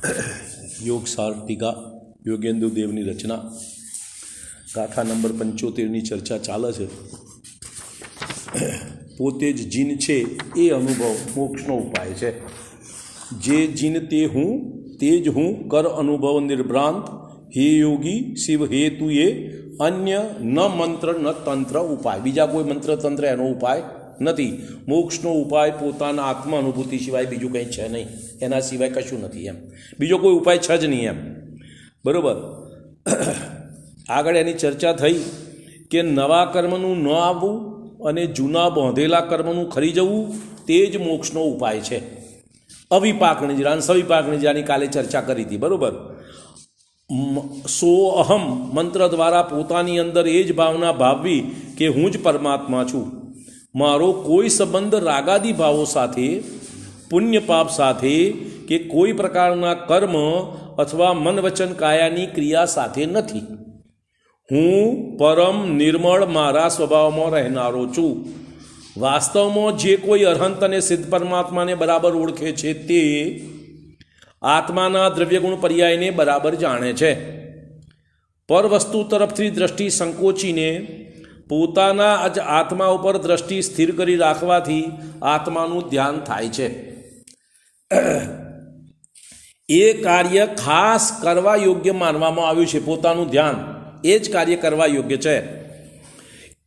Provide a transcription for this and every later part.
योग सार टीका योगेंद्र देवनी रचना गाथा नंबर 75 चर्चा चाले छे। पोते ज जीन छे ए अनुभव मोक्षनो उपाय छे। जे जीन ते हूँ तेज हूँ कर अनुभव निर्भ्रांत। हे योगी शिव हेतु ये अन्य न मंत्र न तंत्र उपाय। बीजा कोई मंत्र तंत्र एनो उपाय नहीं। मोक्षनो उपाय पोताना आत्मा अनुभूति सिवाय बीजू कहीं है नहीं। एना सिवाय कशुं नहीं एम। बीजो कोई उपाय है ज नहीं एम। बरोबर। आगळ एनी चर्चा थई कि नवा कर्मनु न आववुं अने जूना बांधेला कर्मनु खरी जवुं ते ज मोक्षनो उपाय छे। अविपाक निद्रा सविपाक निद्रानी काले चर्चा करी थी। बरोबर। सो अहम मंत्र द्वारा पोतानी अंदर ए ज भावना भाववी कि हूँ ज परमात्मा छूँ। मारो कोई संबंध रागादी भावों साथे पुण्य पाप साथे के कोई प्रकारना कर्म अथवा मन वचन कायानी क्रिया साथे नहीं। हूँ परम निर्मल मारा स्वभाव में रहनारो छूँ। वास्तव में जे कोई अरहंत ने सिद्ध परमात्मा ने बराबर ओळखे छे ते आत्माना द्रव्यगुण पर्याय ने बराबर जाने छे। पर वस्तु तरफथी दृष्टि संकोचीने पोताना ज आत्मा पर दृष्टि स्थिर करी राखवाथी आत्मानु ध्यान थाय छे। ए कार्य खास करवा योग्य मानवामां आव्युं छे। पोतानुं ध्यान ए ज कार्य करवा योग्य छे।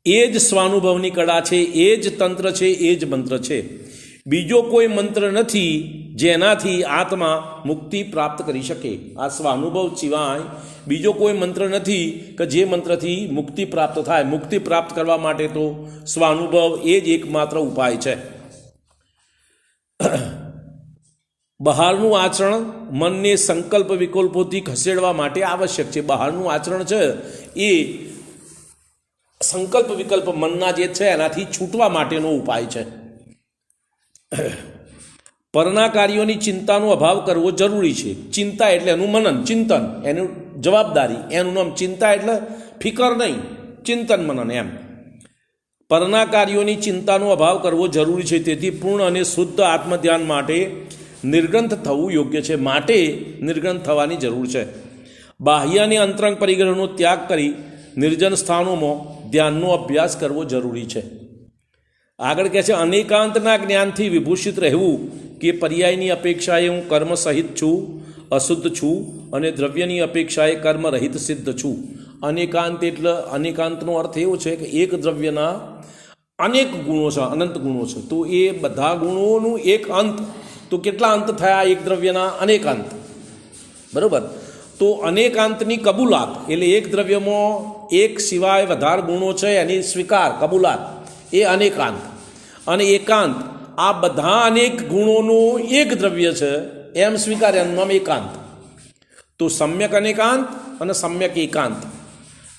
ए ज स्वानुभवनी कला छे। ए ज तंत्र छे। ए ज मंत्र छे। बीजो कोई मंत्र नहीं जेनाथी आत्मा मुक्ति प्राप्त करी शके। आ स्वानुभव सिवाय बीजो कोई मंत्र नहीं कि जे मंत्र थी मुक्ति प्राप्त थाय। मुक्ति प्राप्त करवा माटे तो स्वानुभव ए ज एकमात्र उपाय छे। बहारनुं आचरण मन ने संकल्प विकल्पोथी खसेड़वा माटे आवश्यक छे। बहारनुं आचरण छे ए संकल्प विकल्प मनना जे छे एनाथी छूटवा माटेनो उपाय छे। परना कार्यों चिंतानो अभाव करवो जरूरी है। चिंता एटले एनु मनन चिंतन एनु जवाबदारी एनु नाम चिंता एटले फिकर नहीं चिंतन मनन एम। परना कार्यों चिंतानो अभाव करवो जरूरी है। तेथी पूर्ण अने शुद्ध आत्मध्यान माटे निर्ग्रंथ थवुं योग्य है। माटे निर्ग्रंथ थवानी जरूर है। बाह्य अने अंतरंग परिग्रहनो त्याग करी निर्जन स्थानों में ध्याननो अभ्यास करवो जरूरी है। आगळ कहे छे अनेकांतना ज्ञानथी विभूषित रहेवुं कि पर्यायनी अपेक्षाए हूँ कर्म सहित छूँ अशुद्ध छूँ अने द्रव्यनी अपेक्षाए कर्म रहित सिद्ध छूँ। अनेकांत एटले अनेकांतनो अर्थ एवो छे कि एक द्रव्यना अनेक गुणों छे अनंत गुणों छे तो ए बधा गुणोनुं एक अंत तो केटला अंत थया एक द्रव्यना अनेक अंत। बरोबर। तो अनेकांतनी कबूलात एटले एक द्रव्यमां एक सिवाय वधार गुणों छे एनी स्वीकार कबूलात ए अनेकांत। अने एकांत आ बधा अनेक गुणों एक द्रव्य है एम स्वीकार नाम एकांत। तो सम्यक अनेकांत और सम्यक एकांत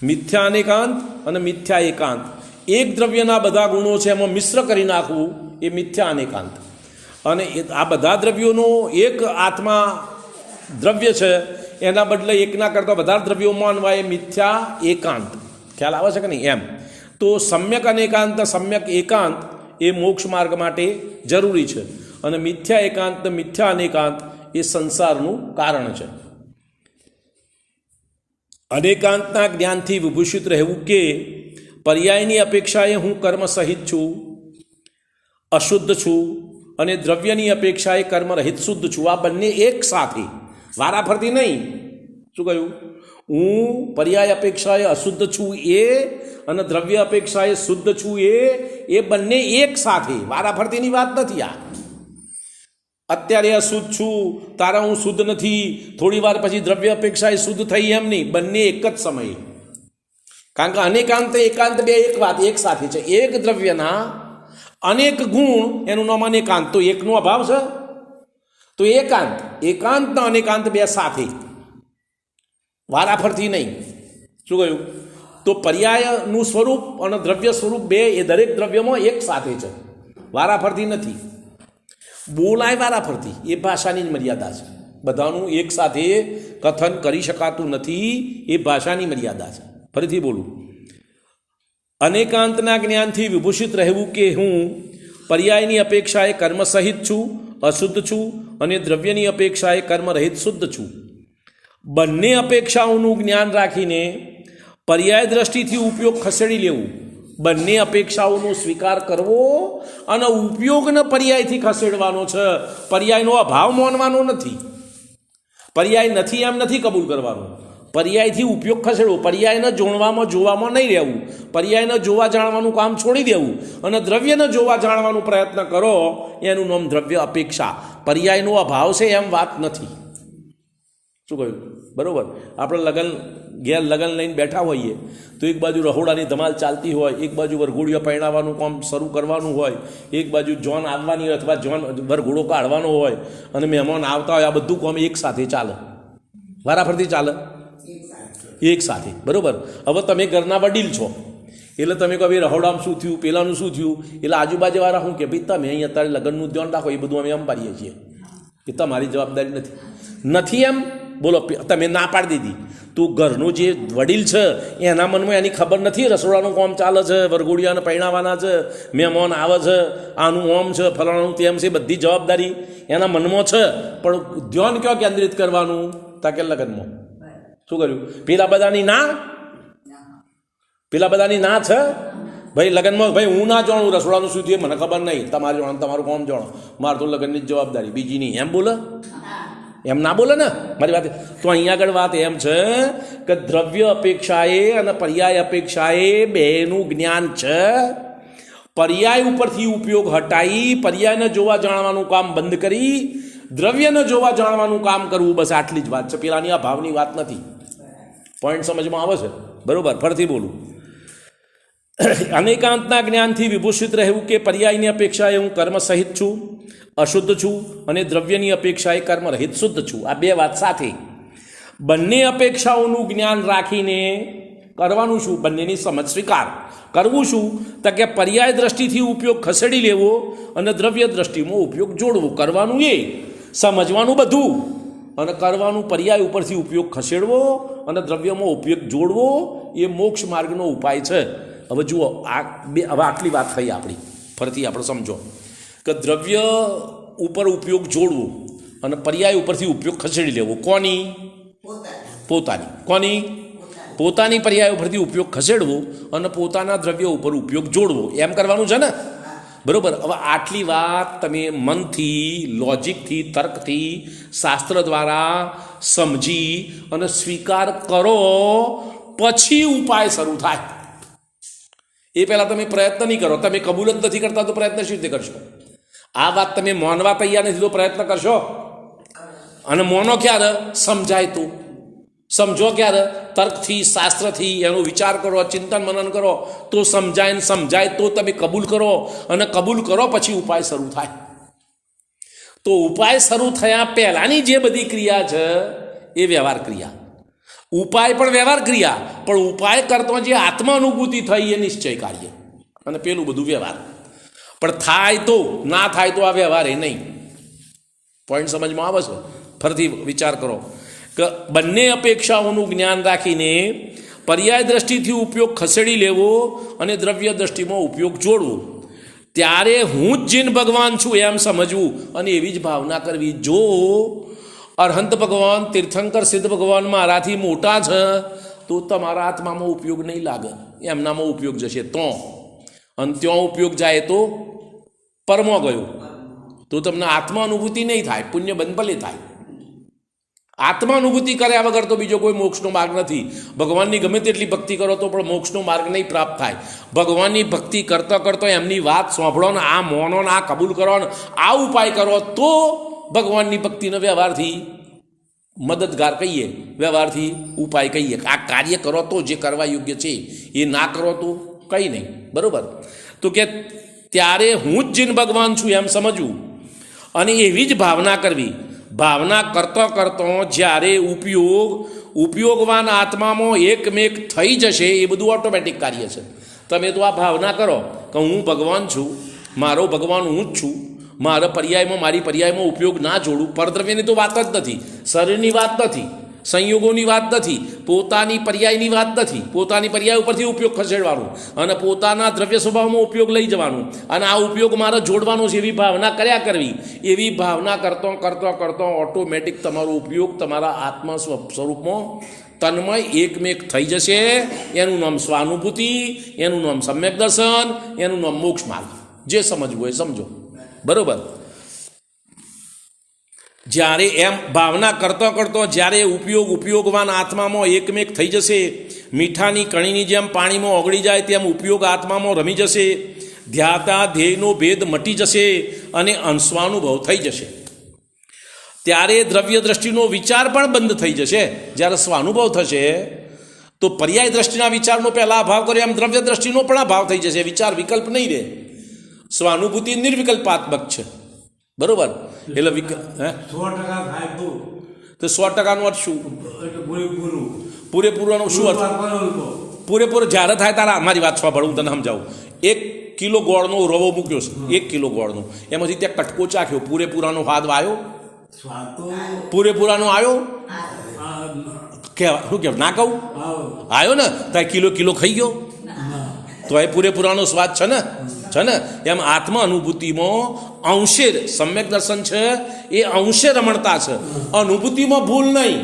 मिथ्या अनेकांत और मिथ्या एकांत। एक द्रव्यना बधा गुणों है एम मिश्र करी नाखवुं ए मिथ्या अनेकांत। अने आ बधा द्रव्यों एक आत्मा द्रव्य है एना बदले एकना करता बधा द्रव्यों मानवा ए मिथ्या एकांत। ख्याल आवे छे के नहीं एम। तो सम्यक अनेकांत सम्यक एकांत ए मोक्ष मार्ग माटे जरूरी है। और मिथ्या एकांत मिथ्या अनेकांत ए संसारनु कारण है। अनेकांतना ज्ञानथी विभूषित रहेवुं के पर्यायनी अपेक्षाए हूँ कर्म सहित छूँ अशुद्ध छूँ अने द्रव्यनी अपेक्षाए कर्म रहित शुद्ध छूँ। आ बंने एक साथे वाराफरती नहीं। शुं कह्युं? हूँ पर्याय अपेक्षाए अशुद्ध छूँ ए અને દ્રવ્ય અપેક્ષાએ શુદ્ધ છું એ બંને એક સાથે વારાફરતીની વાત નથી। આ અત્યારે અશુદ્ધ છું તારા હું શુદ્ધ નથી થોડી વાર પછી દ્રવ્ય અપેક્ષાએ શુદ્ધ થઈ એમ નહીં બંને એક જ સમયે। કારણ કે અનેકાંત એકાંત બે એક વાત એક સાથે છે। એક દ્રવ્યના અનેક ગુણ એનું નામ અનેકાંત। તો એકનો અભાવ છે તો એકાંત એકાંતના અનેકાંત બે સાથે વારાફરતી નહીં। શું કહ્યું? तो पर्यायનું સ્વરૂપ અને દ્રવ્ય સ્વરૂપ બે એ દરેક દ્રવ્યમાં એક સાથે છે વારાફરતી નથી। બોલાય વારાફરતી એ ભાષાની જ મર્યાદા છે। બધાનું એક સાથે કથન કરી શકાતું નથી એ ભાષાની મર્યાદા છે। ફરીથી બોલું અનેકાંતના જ્ઞાનથી વિભૂષિત રહેવું કે હું पर्यायनी अपेक्षाए कर्म सहित छूँ અશુદ્ધ છું અને દ્રવ્યની અપેક્ષાએ કર્મરહિત શુદ્ધ છું. બંને અપેક્ષાઓનું જ્ઞાન રાખીને પર્યાય દ્રષ્ટિથી ઉપયોગ ખસેડી લેવું. બંને અપેક્ષાઓનો સ્વીકાર કરવો અને ઉપયોગને પર્યાયથી ખસેડવાનો છે. પર્યાયનો અભાવ માનવાનો નથી. પર્યાય નથી એમ નથી કબૂલ કરવાનો. પર્યાયથી ઉપયોગ ખસેડવો. પર્યાયને જોડવામાં જોવામાં નહીં રહેવું. પર્યાયને જોવા જાણવાનું કામ છોડી દેવું અને દ્રવ્યને જોવા જાણવાનો પ્રયત્ન કરો. એનું નામ દ્રવ્ય અપેક્ષા. પર્યાયનો અભાવ છે એમ વાત નથી. શું કહ્યું? બરાબર. આપણે ઘેર લગન લઈને બેઠા હોઈએ તો એક બાજુ રહોડાની ધમાલ ચાલતી હોય, એક બાજુ વરઘોડિયા પહેણાવવાનું કામ શરૂ કરવાનું હોય, એક બાજુ જોન આવવાની હોય અથવા જોન વરઘોડો કાઢવાનો હોય અને મહેમાન આવતા હોય. આ બધું કામ એક સાથે ચાલે, વારાફરતી ચાલે, એક સાથે. બરાબર. હવે તમે ઘરના વડીલ છો એટલે તમે કહો ભાઈ રહોડામાં શું થયું, પેલાનું શું થયું, એટલે આજુબાજુવાળા શું કે ભાઈ તમે અહીં અત્યારે લગ્નનું ધ્યાન રાખો, એ બધું અમે એમ પાડીએ છીએ. એ તમારી જવાબદારી નથી એમ બોલો. તમે ના પાડી દીધી. તું ઘરનું જે વડીલ છે એના મનમાં એની ખબર નથી રસોડાનું કામ ચાલે છે, વરઘોડિયાને પહેણાવાના છે, મહેમાન આવે છે, આનું ઓમ છે, ફલાણાનું તેમ છે, બધી જવાબદારી એના મનમાં છે. પણ ધ્યાન ક્યાં કેન્દ્રિત કરવાનું? તાકે લગ્નમાં. શું કર્યું? પેલા બધાની ના છે ભાઈ લગ્નમાં. ભાઈ હું ના જાણું રસોડાનું શું થયું, મને ખબર નહીં, તમારે જાણો, તમારું કોમ જાણો, મારે તો લગ્નની જ જવાબદારી, બીજી નહીં. એમ બોલે? એમ ના બોલે ને મારી વાત. તો અહીંયા આગળ વાત એમ છે કે દ્રવ્ય અપેક્ષાએ અને પર્યાય અપેક્ષાએ બેનું જ્ઞાન છે. પર્યાય ઉપરથી ઉપયોગ હટાવી પર્યાયને જોવા જાણવાનું કામ બંધ કરી દ્રવ્યને જોવા જાણવાનું કામ કરવું. બસ આટલી જ વાત છે. પેલાની આ ભાવની વાત નથી. પોઈન્ટ સમજમાં આવે છે? બરોબર. ફરીથી બોલું. અનેકાંતના જ્ઞાનથી વિભૂષિત રહેવું કે પર્યાયની અપેક્ષાએ હું કર્મ સહિત છું, અશુદ્ધ છું અને દ્રવ્યની અપેક્ષાએ કર્મ રહિત શુદ્ધ છું. આ બે વાત સાથે બંને અપેક્ષાઓનું જ્ઞાન રાખીને કરવાનું શું? બંનેની સમજ સ્વીકાર કરવું શું? તો કે પર્યાય દ્રષ્ટિથી ઉપયોગ ખસેડી લેવો અને દ્રવ્ય દ્રષ્ટિમાં ઉપયોગ જોડવો. કરવાનું એ સમજવાનું બધું અને કરવાનું પર્યાય ઉપરથી ઉપયોગ ખસેડવો અને દ્રવ્યમાં ઉપયોગ જોડવો. એ મોક્ષ માર્ગનો ઉપાય છે. હવે જુઓ, હવે આટલી વાત થઈ આપણી. ફરીથી આપણે સમજો કે દ્રવ્ય ઉપર ઉપયોગ જોડવો અને પર્યાય ઉપરથી ઉપયોગ ખસેડી લેવો. કોની? પોતાની. કોની? પોતાની પર્યાય ઉપરથી ઉપયોગ ખસેડવો અને પોતાના દ્રવ્ય ઉપર ઉપયોગ જોડવો. એમ કરવાનું છે ને? બરાબર. હવે આટલી વાત તમે મનથી, લોજિકથી, તર્કથી, શાસ્ત્ર દ્વારા સમજી અને સ્વીકાર કરો પછી ઉપાય શરૂ થાય. એ પહેલાં તમે પ્રયત્ન નહીં કરો. તમે કબૂલ જ નથી કરતા તો પ્રયત્ન શી રીતે કરશો? આ વાત તમે માનવા તૈયાર નથી તો પ્રયત્ન કરશો? અને મોનો ક્યારે? સમજાય તો. સમજો ક્યારે? તર્કથી, શાસ્ત્રથી એનો વિચાર કરો, ચિંતન મનન કરો તો સમજાય. ને સમજાય તો તમે કબૂલ કરો અને કબૂલ કરો પછી ઉપાય શરૂ થાય. તો ઉપાય શરૂ થયા પહેલાંની જે બધી ક્રિયા છે એ વ્યવહાર ક્રિયા. ઉપાય પણ વ્યવહાર ક્રિયા, પણ ઉપાય કરતો જે આત્માનુભૂતિ થઈ એ નિશ્ચય કાર્ય અને પેલું બધું વ્યવહાર. પણ થાય તો, ના થાય તો આ વ્યવહાર એ નહીં. પોઈન્ટ સમજમાં આવે છે? ફરીથી વિચાર કરો કે બંને અપેક્ષાઓનું જ્ઞાન રાખીને પર્યાય દ્રષ્ટિથી ઉપયોગ ખસેડી લેવો અને દ્રવ્ય દ્રષ્ટિમાં ઉપયોગ જોડવો. ત્યારે હું જ જીન ભગવાન છું એમ સમજવું અને એવી જ ભાવના કરવી. જો અરહંત ભગવાન, તીર્થંકર સિદ્ધ ભગવાન મારાથી મોટા છે તો તમારા આત્મામાં ઉપયોગ નહીં લાગે, એમનામાં ઉપયોગ જશે તો. અને ત્યાં ઉપયોગ જાય તો પરમો ગયો તો તમને આત્માનુભૂતિ નહીં થાય, પુણ્ય બંધ ભલે થાય. આત્માનુભૂતિ કર્યા વગર તો બીજો કોઈ મોક્ષનો માર્ગ નથી. ભગવાનની ગમે તેટલી ભક્તિ કરો તો પણ મોક્ષનો માર્ગ નહીં પ્રાપ્ત થાય. ભગવાનની ભક્તિ કરતો કરતો એમની વાત સાંભળો ને આ મોનો ને આ કબૂલ કરો ને આ ઉપાય કરો તો ભગવાનની ભક્તિને વ્યવહારથી મદદગાર કહીએ, વ્યવહારથી ઉપાય કહીએ. આ કાર્ય કરો તો જે કરવા યોગ્ય છે, એ ના કરો તો કંઈ નહીં. બરાબર. તો કે ત્યારે હું જ જીન ભગવાન છું એમ સમજવું અને એવી જ ભાવના કરવી. ભાવના કરતો કરતો જ્યારે ઉપયોગવાન આત્મામાં એકમેક થઈ જશે એ બધું ઓટોમેટિક કાર્ય છે. તમે તો આ ભાવના કરો કે હું ભગવાન છું, મારો ભગવાન હું જ છું, મારી પર્યાયમાં ઉપયોગ ના જોડું. પરદ્રવ્યની તો વાત જ નથી, શરીરની વાત નથી. સંયોગોની વાત નથી, પોતાની પર્યાયની વાત નથી. પોતાની પર્યાય ઉપરથી ઉપયોગ ખસેડવાનો અને પોતાના દ્રવ્ય સ્વભાવમાં ઉપયોગ લઈ જવાનો અને આ ઉપયોગ મારે જોડવાનો છે એવી ભાવના કર્યા કરવી. એવી ભાવના કરતો ઓટોમેટિક તમારો ઉપયોગ તમારા આત્મા સ્વરૂપમાં તન્મય એકમેક થઈ જશે. એનું નામ સ્વાનુભૂતિ, એનું નામ સમ્યક દર્શન, એનું નામ મોક્ષ માર્ગ. જે સમજવું એ સમજો. બરોબર. જ્યારે એમ ભાવના કરતો જ્યારે ઉપયોગવાન આત્મામાં એકમેક થઈ જશે, મીઠાની કણીની જેમ પાણીમાં ઓગળી જાય તેમ ઉપયોગ આત્મામાં રમી જશે, ધ્યાતા ધ્યેયનો ભેદ મટી જશે અને અંસ્વાનુભવ થઈ જશે. ત્યારે દ્રવ્ય દ્રષ્ટિનો વિચાર પણ બંધ થઈ જશે. જ્યારે સ્વાનુભવ થશે તો પર્યાય દ્રષ્ટિના વિચારનો પહેલાં અભાવ કર્યો એમ દ્રવ્ય દ્રષ્ટિનો પણ અભાવ થઈ જશે. વિચાર વિકલ્પ નહીં રહે. સ્વાનુભૂતિ નિર્વિકલ્પાત્મક છે. બરોબર. એટલે 100% તો 100%નો અર્થ શું? પૂરેપૂરોનો શું અર્થ? પૂરેપૂરો જ્યારે થાય તારા મારી વાત સાંભળ, હું તને સમજાવું. 1 કિલો ગોળનો રવો મૂક્યો છે, 1 કિલો ગોળનો, એમાંથી ત્યાં કટકો ચાખ્યો, પૂરેપૂરાનો સ્વાદ આવ્યો? પૂરેપૂરાનો આવ્યો? શું કહેવાય? ના કહું? આવ્યો ને? ત્યાં કિલો ખાઈ ગયો તો એ પૂરેપૂરાનો સ્વાદ છે ને. એમ આત્મા અનુભૂતિમાં અંશે સમ્યક દર્શન છે, એ અંશે રમણતા છે. અનુભૂતિમાં ભૂલ નહીં.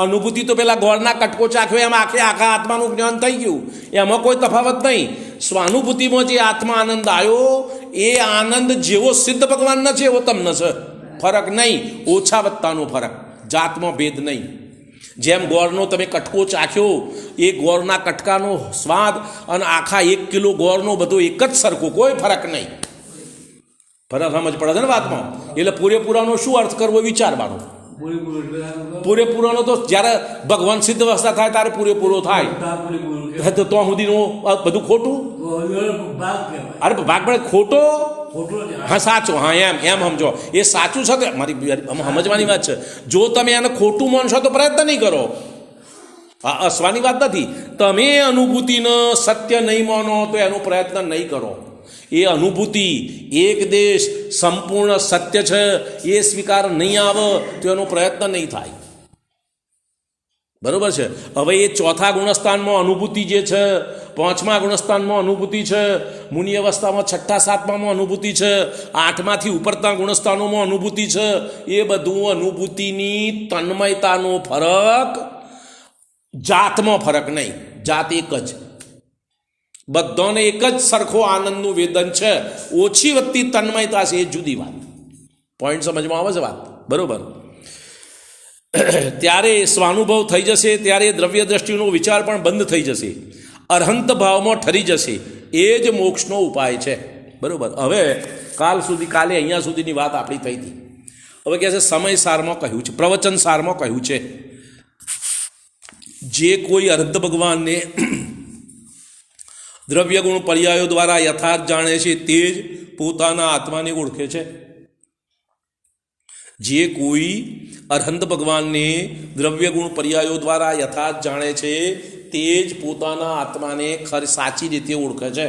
અનુભૂતિ તો પેલા ગોળના કટકો ચાખ્યો એમ આખા આત્માનું જ્ઞાન થઈ ગયું, એમાં કોઈ તફાવત નહીં. સ્વાનુભૂતિમાં જે આત્મા આનંદ આવ્યો એ આનંદ જેવો સિદ્ધ ભગવાનના છે એવો તમને છે. ફરક નહીં, ઓછા વત્તાનો ફરક, જાતમાં ભેદ નહીં. જેમ ગોળનો તમે કટકો ચાખ્યો, એ ગોળના કટકાનો સ્વાદ અને આખા 1 કિલો ગોળનો બધો એક જ સરખો, કોઈ ફરક નહીં. ફરક સમજ પડે છે ને વાતમાં? એટલે પૂરેપૂરાનો શું અર્થ કરવો વિચારવાનો. પૂરેપૂરાનો તો જ્યારે ભગવાન સિદ્ધ અવસ્થા થાય ત્યારે પૂરેપૂરો થાય. તો સુધીનું બધું ખોટું. અરે ભાગ પડે ખોટો. હા સાચો. હા એમ સમજો. એ સાચું છે. મારી સમજવાની વાત છે. જો તમે એને ખોટું માનશો તો પ્રયત્ન નહીં કરો. હસવાની વાત નથી. તમે અનુભૂતિને સત્ય નહીં માનો તો એનો પ્રયત્ન નહીં કરો. એ અનુભૂતિ એક દેશ સંપૂર્ણ સત્ય છે એ સ્વીકાર નહીં આવે તો એનો પ્રયત્ન નહીં થાય. બરોબર છે. હવે એ ચોથા ગુણસ્થાનમાં અનુભૂતિ જે છે, 5મા ગુણસ્થાનમાં અનુભૂતિ છે, મુનિ અવસ્થામાં 6, 7મામાં અનુભૂતિ છે, 8માંથી ઉપરના ગુણસ્થાનોમાં અનુભૂતિ છે. એ બધું અનુભૂતિની તન્મયતાનો ફરક, જાતમાં ફરક નહીં. જાત એક જ, બધાને એક જ સરખો આનંદનું વેદન છે. ઓછી વધતી તન્મયતા છે એ જુદી વાત. પોઈન્ટ સમજમાં આવે છે વાત? બરોબર. ત્યારે સ્વાનુભવ થઈ જશે, ત્યારે દ્રવ્ય દ્રષ્ટિનો વિચાર પણ બંધ થઈ જશે, અરહંત ભાવમાં ઠરી જશે. એ જ મોક્ષનો ઉપાય છે. બરોબર. હવે કાલે અહીંયા સુધીની વાત આપણી થઈ હતી. હવે કહે છે સમય સારમાં કહ્યું છે, પ્રવચન સારમાં કહ્યું છે, જે કોઈ અર્ધ ભગવાનને દ્રવ્ય ગુણ પર્યાયો દ્વારા યથાર્થ જાણે છે તે જ પોતાના આત્માને ઓળખે છે. જે કોઈ અરહંત ભગવાનને દ્રવ્ય ગુણ પર્યાયો દ્વારા યથાર્થ જાણે છે તે જ પોતાના આત્માને સાચી રીતે ઓળખે છે.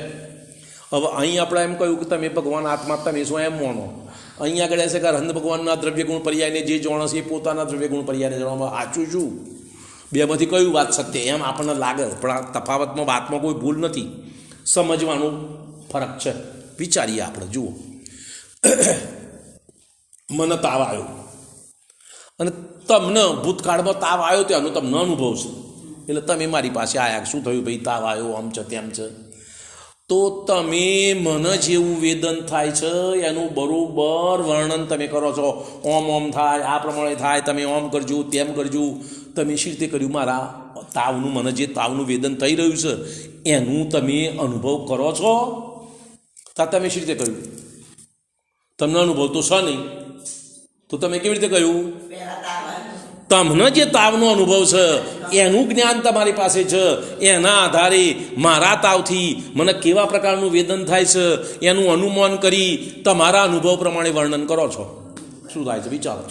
હવે અહીં આપણે એમ કહ્યું કે તમે ભગવાન આત્મા તમે શું એમ માનો. અહીં આગળ છે કે અરહંત ભગવાનના દ્રવ્ય ગુણ પર્યાયને જે જાણે છે એ પોતાના દ્રવ્ય ગુણ પર્યાયને જાણવામાં સાચું શું? બેમાંથી કયું વાત સત્ય એમ આપણને લાગે, પણ આ તફાવતમાં વાતમાં કોઈ ભૂલ નથી. સમજવાનો ફરક છે. વિચારીએ આપણે. જુઓ, મને તાવ આવ્યો અને તમને ભૂતકાળમાં તાવ આવ્યો ત્યાંનો તમને અનુભવ છે. એટલે તમે મારી પાસે આવ્યા, શું થયું ભાઈ? તાવ આવ્યો, આમ છે તેમ છે. તો તમે મને જેવું વેદન થાય છે એનું બરોબર વર્ણન તમે કરો છો. ઓમ થાય, આ પ્રમાણે થાય, તમે ઓમ કરજો, તેમ કરજો. તમે શી રીતે કર્યું? મારા તાવનું, મને જે તાવનું વેદન થઈ રહ્યું છે એનું તમે અનુભવ કરો છો? તમે શી રીતે કર્યું? તમને અનુભવ તો છે નહીં, તો તમે કેવી રીતે કહ્યું? તમને જે તાવનો અનુભવ છે એનું જ્ઞાન તમારી પાસે છે. એના આધારે મારા તાવથી મને કેવા પ્રકારનું વેદન થાય છે એનું અનુમાન કરી તમારા અનુભવ પ્રમાણે વર્ણન કરો છો. શું થાય છે વિચારો.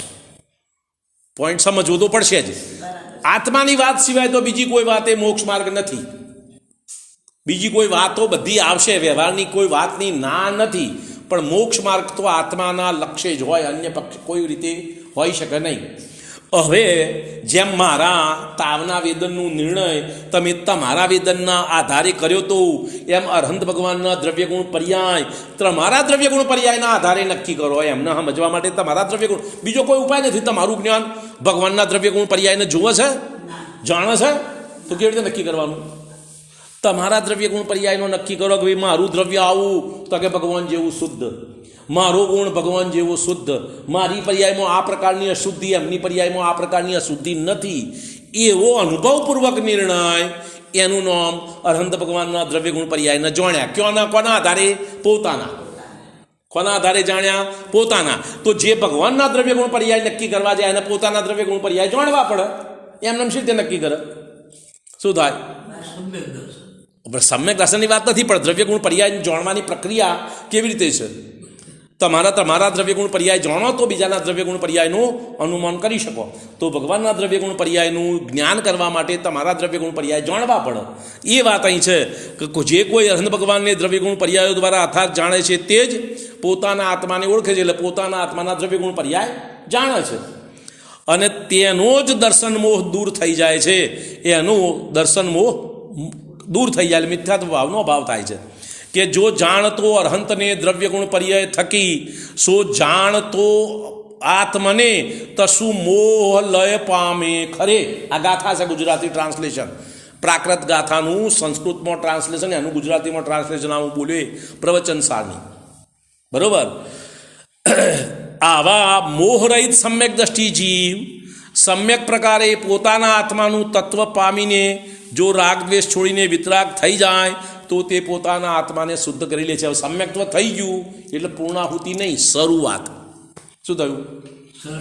પોઈન્ટ સમજવો તો પડશે જ. આત્માની વાત સિવાય તો બીજી કોઈ વાત એ મોક્ષ માર્ગ નથી. બીજી કોઈ વાતો બધી આવશે, વ્યવહારની કોઈ વાતની ના નથી, પણ મોક્ષ માર્ગ તો આત્માના લક્ષ્ય જ હોય, અન્ય પક્ષ કોઈ રીતે હોઈ શકે નહીં. હવે જેમ મારા તાવના વેદનનું નિર્ણય તમે તમારા વેદનના આધારે કર્યો તો એમ અરહંત ભગવાનના દ્રવ્યગુણ પર્યાય તમારા દ્રવ્યગુણ પર્યાયના આધારે નક્કી કરો. એમને સમજવા માટે તમારા દ્રવ્યગુણ, બીજો કોઈ ઉપાય નથી. તમારું જ્ઞાન ભગવાનના દ્રવ્યગુણ પર્યાયને જુએ છે, જાણે છે, તો કેવી રીતે નક્કી કરવાનું? તમારા દ્રવ્યગુણ પર્યાયનો નક્કી કરો કે ભાઈ મારું દ્રવ્ય આવું તો કે ભગવાન જેવું શુદ્ધ, મારો ગુણ ભગવાન જેવો શુદ્ધ, મારી પર્યાયમાં આ પ્રકારની અશુદ્ધિ, એમની પર્યાયમાં આ પ્રકારની અશુદ્ધિ નથી, એવો અનુભવપૂર્વક નિર્ણય, એનું નામ અરહંત ભગવાનના દ્રવ્યગુણ પર્યાયને જાણ્યા. ક્યોના? કોના આધારે? પોતાના. કોના આધારે જાણ્યા? પોતાના. તો જે ભગવાનના દ્રવ્યગુણ પર્યાય નક્કી કરવા જાય એને પોતાના દ્રવ્યગુણ પર્યાય જાણવા પડે. એમને શી રીતે નક્કી કરે? શું થાય? સમ્યક દર્શનની વાત નથી, પણ દ્રવ્યગુણ પર્યાય જાણવાની પ્રક્રિયા કેવી રીતે છે? તમારા દ્રવ્યગુણ પર્યાય જાણો તો બીજાના દ્રવ્યગુણ પર્યાયનું અનુમાન કરી શકો. તો ભગવાનના દ્રવ્યગુણ પર્યાયનું જ્ઞાન કરવા માટે તમારા દ્રવ્યગુણ પર્યાય જાણવા પડે. એ વાત અહીં છે કે જે કોઈ અરહંત ભગવાનને દ્રવ્યગુણ પર્યાયો દ્વારા અર્થાત જાણે છે તે જ પોતાના આત્માને ઓળખે છે, એટલે પોતાના આત્માના દ્રવ્યગુણ પર્યાય જાણે છે. અને તેનો જ દર્શન મોહ દૂર થઈ જાય છે. એનું દર્શન મોહ દૂર થઈ જાય, મિથ્યાત્વ ભાવનો અભાવ થાય છે. કે જો જાણતો અરહંતને દ્રવ્યગુણ પર્યાય થકી સો જાણતો આત્મને તશું મોહ લય પામે ખરે. આ ગાથા છે, ગુજરાતી ટ્રાન્સલેશન. પ્રાકૃત ગાથાનું સંસ્કૃતમાં ટ્રાન્સલેશન, એનું ગુજરાતીમાં ટ્રાન્સલેશન આવું બોલે પ્રવચન સારની. બરોબર. આવા મોહરહિત સમ્યક દ્રષ્ટિ જીવ સમ્યક પ્રકારે પોતાના આત્માનું તત્વ પામીને જો રાગ દ્વેષ છોડીને વિતરાગ થઈ જાય તો તે પોતાના આત્માને શુદ્ધ કરી લે છે. હવે સમ્યક્ત્વ થઈ ગયું એટલે પૂર્ણાહુતિ નહીં, શરૂઆત. શું થયું?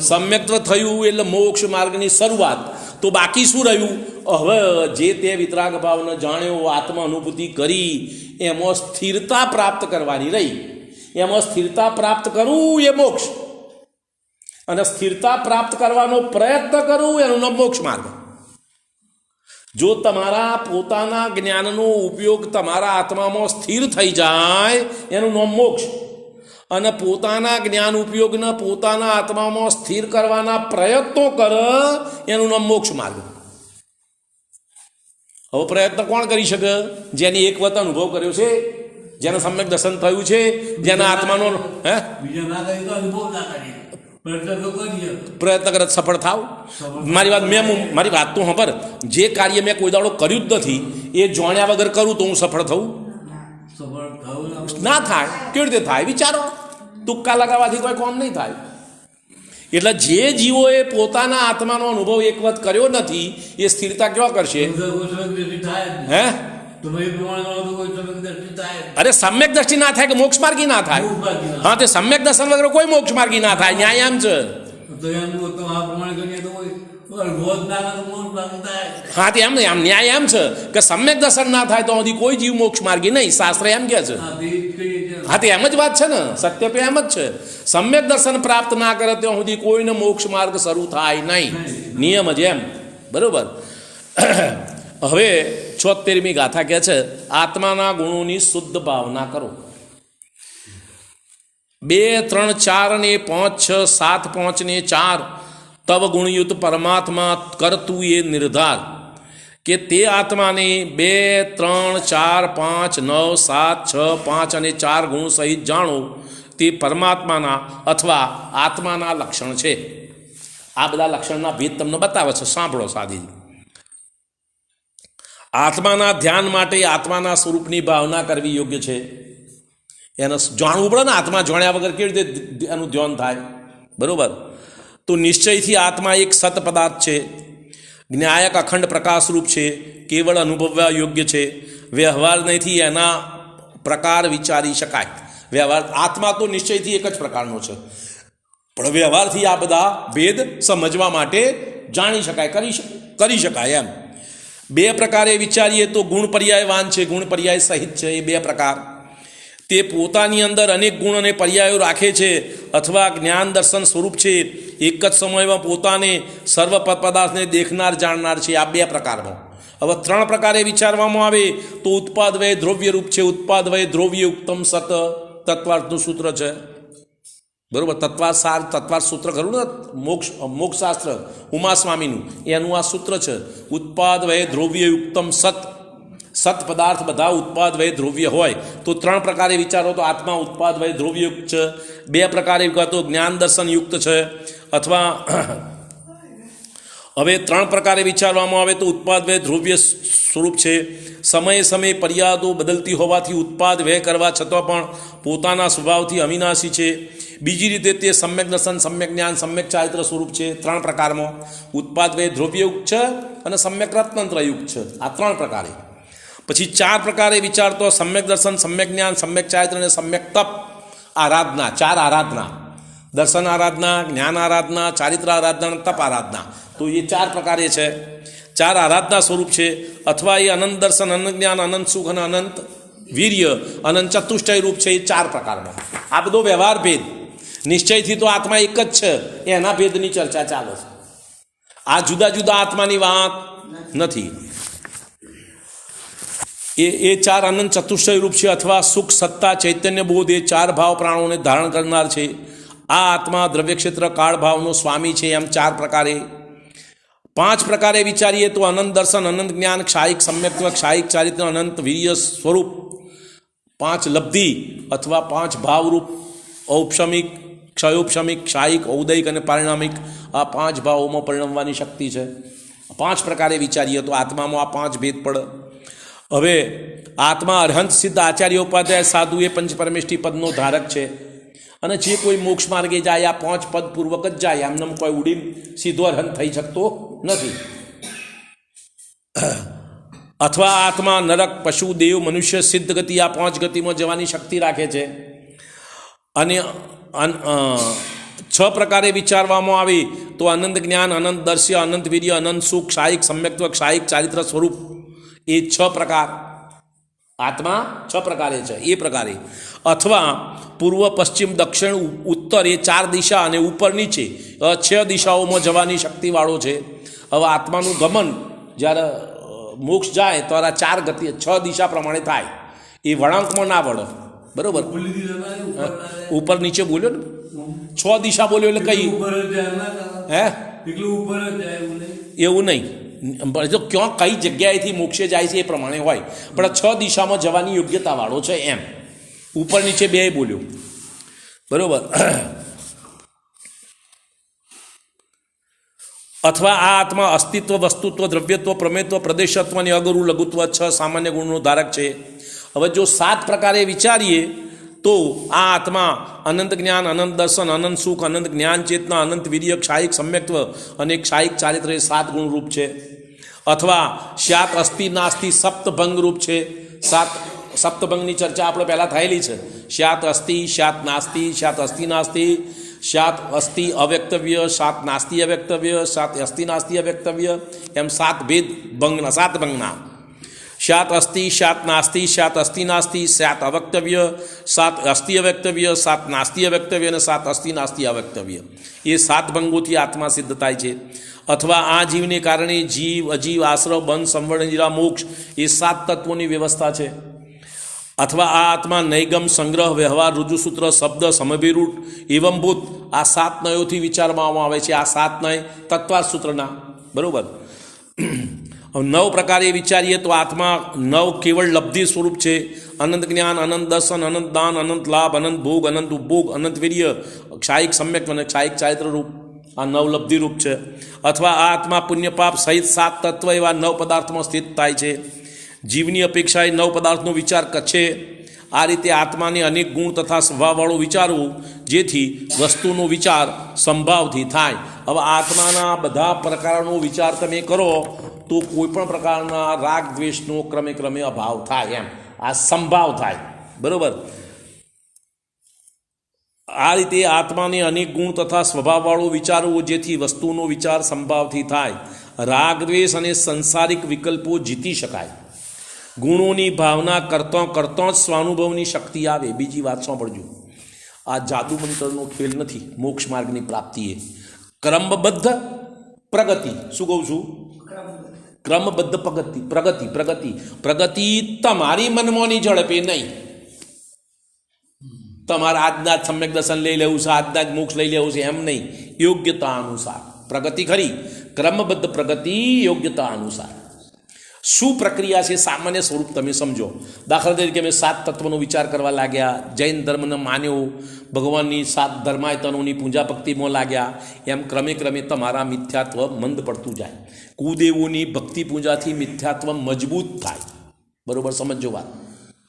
સમ્યક્ત્વ થયું એટલે મોક્ષ માર્ગની શરૂઆત. તો બાકી શું રહ્યું? હવે જે તે વિતરાગ ભાવને જાણ્યો, આત્મા અનુભૂતિ કરી, એમાં સ્થિરતા પ્રાપ્ત કરવાની રહી. એમાં સ્થિરતા પ્રાપ્ત કરવું એ મોક્ષ, અને સ્થિરતા પ્રાપ્ત કરવાનો પ્રયત્ન કરવું એનું નામ મોક્ષ માર્ગ. જો તમારા પોતાના જ્ઞાનનો ઉપયોગ તમારા આત્મામાં સ્થિર થઈ જાય એનું નામ મોક્ષ, અને પોતાના જ્ઞાન ઉપયોગને પોતાના આત્મામાં સ્થિર કરવાના પ્રયત્નો કરે એનું નામ મોક્ષ માર્ગ. હવે પ્રયત્ન કોણ કરી શકે? જેની એક વખત અનુભવ કર્યો છે, જેને સમ્યક દર્શન થયું છે, જેના આત્માનો પ્રયત્ન કરે સફળ થાવ. મારી વાત તો ખબર, જે કાર્ય મેં કોઈ દાડો કર્યું જ નથી એ જાણ્યા વગર કરું તો હું સફળ થવું? ના થાય. કેવી રીતે થાય? વિચારો. તુક્કા લગાવવાથી કોઈ કામ નહીં થાય. એટલે જે જીવોએ પોતાના આત્માનો અનુભવ એક વખત કર્યો નથી એ સ્થિરતા કેવા કરશે? હે? અરે સમ્યક દ્રષ્ટિ ના થાય કે મોક્ષ માર્ગી ના થાય? હા, તે સમ્યક દર્શન વગર કોઈ મોક્ષ માર્ગી ના થાય. ન્યાય એમ છે. હા, તે એમ નહીં, આમ ન્યાય એમ છે કે સમ્યક દર્શન ના થાય તો હજી કોઈ જીવ મોક્ષ માર્ગી નહીં, શાસ્ત્ર એમ કે છે. હા, તે એમ જ વાત છે ને, સત્ય તો એમ જ છે. સમ્યક દર્શન પ્રાપ્ત ના કરે ત્યાં સુધી કોઈને મોક્ષ માર્ગ શરૂ થાય નહીં. નિયમ જ એમ. બરોબર. હવે 76મી ગાથા કહે છે, આત્માના ગુણોની શુદ્ધ ભાવના કરો. 2, 3, 4 ને 5, 6, 7, 5 ને 4 તવ ગુણયુક્ત પરમાત્મા કરતું એ નિર્ધાર કે તે આત્માને 2, 3, 4, 5, 9, 7, 6, 5 અને 4 ગુણ સહિત જાણો. તે પરમાત્માના અથવા આત્માના લક્ષણ છે. આ બધા લક્ષણના ભેદ તમને બતાવે છે. સાંભળો સાદી. આત્માના ધ્યાન માટે આત્માના સ્વરૂપની ભાવના કરવી યોગ્ય છે. એને જાણવું પડે ને. આત્મા જાણ્યા વગર કેવી રીતે એનું ધ્યાન થાય? બરોબર. તો નિશ્ચયથી આત્મા એક સત પદાર્થ છે, જ્ઞાયક અખંડ પ્રકાશરૂપ છે, કેવળ અનુભવવા યોગ્ય છે. વ્યવહાર નથી એના પ્રકાર વિચારી શકાય. વ્યવહાર આત્મા તો નિશ્ચયથી એક જ પ્રકારનો છે, પણ વ્યવહારથી આ બધા ભેદ સમજવા માટે જાણી શકાય, કરી શકાય. એમ 2 પ્રકારે વિચારીએ તો ગુણ પર્યાયવાન છે, ગુણ પર્યાય સહિત છે. એ 2 પ્રકાર તે પોતાની અંદર અનેક ગુણ અને પર્યાયો રાખે છે, અથવા જ્ઞાન દર્શન સ્વરૂપ છે. એક જ સમયમાં પોતાને સર્વ પદાર્થને દેખનાર જાણનાર છે. આ 2 પ્રકારમાં. હવે 3 પ્રકારે વિચારવામાં આવે તો ઉત્પાદ વય દ્રવ્ય રૂપ છે. ઉત્પાદ વય દ્રવ્ય ઉત્તમ સત તત્વાર્થનું સૂત્ર છે. બરાબર. તત્વાર સૂત્ર ખરું ને, મોક્ષશાસ્ત્ર ઉમાસ્વામીનું, એનું આ સૂત્ર છે. ઉત્પાદ વય દ્રવ્યયુક્તમ સત પદાર્થ બધા ઉત્પાદ વય દ્રવ્ય હોય તો 3 પ્રકારે વિચારો તો આત્મા ઉત્પાદ વય દ્રવ્યયુક્ત છે. 2 પ્રકારે વિચારો તો જ્ઞાન દર્શન યુક્ત છે. અથવા હવે 3 પ્રકારે વિચારવામાં આવે તો ઉત્પાદ વય દ્રવ્ય સ્વરૂપ છે. સમયે સમયે પર્યાદો બદલતી હોવાથી ઉત્પાદ વ્યય કરવા છતાં પણ પોતાના સ્વભાવથી અવિનાશી છે. બીજી રીતે તે સમ્યક દર્શન, સમ્યક જ્ઞાન, સમ્યક ચારિત્ર સ્વરૂપ છે. 3 પ્રકારમાં ઉત્પાદ વય દ્રવ્યયુક્ત છે અને સમ્યક રત્નંત્રયુક્ત છે. આ 3 પ્રકારે. પછી 4 પ્રકારે વિચારતો સમ્યક દર્શન, સમ્યક જ્ઞાન, સમ્યક ચારિત્ર અને સમ્યક તપ આરાધના. 4 આરાધના: દર્શન આરાધના, જ્ઞાન આરાધના, ચારિત્ર આરાધના અને તપ આરાધના. તો એ 4 પ્રકારે છે. 4 આરાધના સ્વરૂપ છે. અથવા એ અનંત દર્શન, અનંત જ્ઞાન, અનંત સુખ અને અનંત વીર્ય, અનંત ચતુષ્ટય રૂપ છે. એ 4 પ્રકારમાં. આ બધો વ્યવહાર ભેદ. નિશ્ચયથી તો આત્મા એક જ છે, એના ભેદની ચર્ચા ચાલે છે. આ જુદા જુદા આત્માની વાત નથી. એ 4 અનંત ચતુષ્ટય રૂપ છે. અથવા સુખ, સત્તા, ચૈતન્ય, બોધ એ 4 ભાવ પ્રાણોને ધારણ કરનાર છે. આ આત્મા દ્રવ્યક્ષેત્ર કાળ ભાવનો સ્વામી છે. એમ 4 પ્રકારે. 5 પ્રકારે વિચારીએ તો અનંત દર્શન, અનંત જ્ઞાન, ક્ષાયિક સમ્યક્ત્વ, ક્ષાયિક ચારિત્ર, અનંત વીર્ય સ્વરૂપ, 5 લબ્ધિ અથવા 5 ભાવરૂપ, ઔપશમિક, ક્ષયોપશમિક, ક્ષાયિક, ઔદયિક અને પારિણામિક. આ 5 ભાવોમાં પરિણમવાની શક્તિ છે. 5 પ્રકારે વિચારીએ તો આત્મામાં આ 5 ભેદ પડે. હવે આત્મા અરહંત સિદ્ધ આચાર્ય ઉપાધ્યાય સાધુ એ પંચપરમેષ્ઠી પદનો ધારક છે. અને જે કોઈ મોક્ષ માર્ગે જાય આ 5 પદ પૂર્વક જ જાય. એમને કોઈ ઉડીને સીધો અરહંત થઈ શકતો નથી. અથવા આત્મા નરક, પશુ, દેવ, મનુષ્ય, સિદ્ધ ગતિ આ 5 ગતિમાં જવાની શક્તિ રાખે છે. અને 6 પ્રકારે વિચારવામાં આવે તો અનંત જ્ઞાન, અનંત દર્શ્ય, અનંત વીર્ય, અનંત સુખ, ક્ષાયિક સમ્યક્ત્વ, ક્ષાયિક ચારિત્ર સ્વરૂપ. એ 6 પ્રકાર આત્મા 6 પ્રકારે છે. એ પ્રકારે. અથવા પૂર્વ, પશ્ચિમ, દક્ષિણ, ઉત્તર એ 4 દિશા અને ઉપર નીચે 6 દિશાઓમાં જવાની શક્તિવાળો છે. હવે આત્માનું ગમન જ્યારે મોક્ષ જાય તો આ 4 ગતિ 6 દિશા પ્રમાણે થાય. એ વળાંકમાં ના વળે. બરોબર. ઉપર નીચે બોલ્યો ને, 6 દિશા બોલ્યો એટલે કઈ હે એવું નહીં. જો ક્યાં કઈ જગ્યાએથી મોક્ષે જાય છે એ પ્રમાણે હોય, પણ 6 દિશામાં જવાની યોગ્યતાવાળો છે. એમ ઉપર નીચે 2 બોલ્યો. બરોબર. અથવા આ આત્મા અસ્તિત્વ, વસ્તુત્વ, દ્રવ્યત્વ, પ્રમેયત્વ, પ્રદેશત્વ અને અગુરુ લઘુત્વ 6 સામાન્ય ગુણનો ધારક છે. હવે જો 7 પ્રકારે વિચારીએ તો આ આત્મા અનંત જ્ઞાન, અનંત દર્શન, અનંત સુખ, અનંત જ્ઞાન ચેતના, અનંત વીર્ય, ક્ષાયિક સમ્યક્ત્વ અને ક્ષાયિક ચારિત્ર એ 7 ગુણ રૂપ છે. અથવા સ્યાત અસ્થિ નાસ્તિ સપ્તભંગ રૂપ છે. 7 સપ્તભંગની ચર્ચા આપણે પહેલાં થયેલી છે. સ્યાત અસ્થિ, સ્યાત નાસ્તિ, સ્યાત અસ્થિ નાસ્તિ, સ્યાત અસ્થિ અવ્યક્તવ્ય, સ્યાત નાસ્તિ અવ્યક્તવ્ય, સ્યાત અસ્થિ નાસ્તિ અવ્યક્તવ્ય, એમ 7 ભેદ ભંગના, 7 ભંગના. સ્યાત અસ્થિ, સ્યાત નાસ્તિ, સ્યાત અસ્થિ નાસ્તિ, સ્યાત અવક્તવ્ય, સ્યાત અસ્થિ અવ્યક્તવ્ય, સ્યાત નાસ્તિ અવ્યક્તવ્ય અને સ્યાત અસ્થિ નાસ્તિ અવ્યક્તવ્ય. એ 7 ભંગોથી આત્મા સિદ્ધ થાય છે. અથવા આ જીવને કારણે જીવ, અજીવ, આશ્રવ, બંધ, સંવરણ, નિરા, મોક્ષ એ 7 તત્વોની વ્યવસ્થા છે. અથવા આ આત્મા નૈગમ, સંગ્રહ, વ્યવહાર, રુજુસૂત્ર, શબ્દ, સમભિરૂઢ એવંભૂત આ 7 નયોથી વિચારવામાં આવે છે. આ 7 નય તત્વાર સૂત્રના. બરાબર. 9 પ્રકારે વિચારીએ તો આત્મા 9 કેવળ લબ્ધિ સ્વરૂપ છે. અનંત જ્ઞાન, અનંત દર્શન, અનંત દાન, અનંત લાભ, અનંત ભોગ, અનંત ઉપભોગ, અનંત વીર્ય, ક્ષાયિક સમ્યક અને ક્ષાયિક ચારિત્ર રૂપ. આ 9 લબ્ધિ રૂપ છે. અથવા આ આત્મા પુણ્ય પાપ સહિત 7 તત્વ એવા 9 પદાર્થમાં સ્થિત થાય છે. જીવની અપેક્ષાએ 9 પદાર્થનો વિચાર છે. આ રીતે આત્માને અનેક ગુણ તથા સ્વભાવવાળો વિચારવું, જેથી વસ્તુનો વિચાર સંભાવથી થાય. હવે આત્માના બધા પ્રકારનો વિચાર તમે કરો તો કોઈ પણ પ્રકારના રાગ દ્વેષનો ક્રમે ક્રમે અભાવ થાય. એમ આ સંભાવ થાય. બરાબર. આ રીતે આત્માને અનેક ગુણ તથા સ્વભાવવાળો વિચારવો, જેથી વસ્તુનો વિચાર સંભાવથી થાય. રાગ દ્વેષ અને સંસારિક વિકલ્પો જીતી શકાય. ગુણોની ભાવના કરતાં કરતાં જ સ્વાનુભવની શક્તિ આવે. બીજી વાત સાંભળજો, આ જાદુ મંત્રનો ખેલ નથી. મોક્ષ માર્ગની પ્રાપ્તિએ ક્રમબદ્ધ પ્રગતિ. શું કહું છું? ક્રમબદ્ધ પ્રગતિ તમારી મનમાંની ઝડપે નહીં. તમારે આજના જ સમ્યક દર્શન લઈ લેવું છે, આજના જ મોક્ષ લઈ લેવું છે એમ નહીં. યોગ્યતા અનુસાર પ્રગતિ ખરી, ક્રમબદ્ધ પ્રગતિ યોગ્યતા અનુસાર. શું પ્રક્રિયા છે સામાન્ય સ્વરૂપ તમે સમજો. દાખલા તરીકે અમે 7 તત્વનો વિચાર કરવા લાગ્યા, જૈન ધર્મને માન્યો, ભગવાનની 7 ધર્માયતનોની પૂજા ભક્તિમાં લાગ્યા, એમ ક્રમે ક્રમે તમારા મિથ્યાત્વ મંદ પડતું જાય. કુદેવોની ભક્તિ પૂજાથી મિથ્યાત્વ મજબૂત થાય. બરોબર સમજો વાત.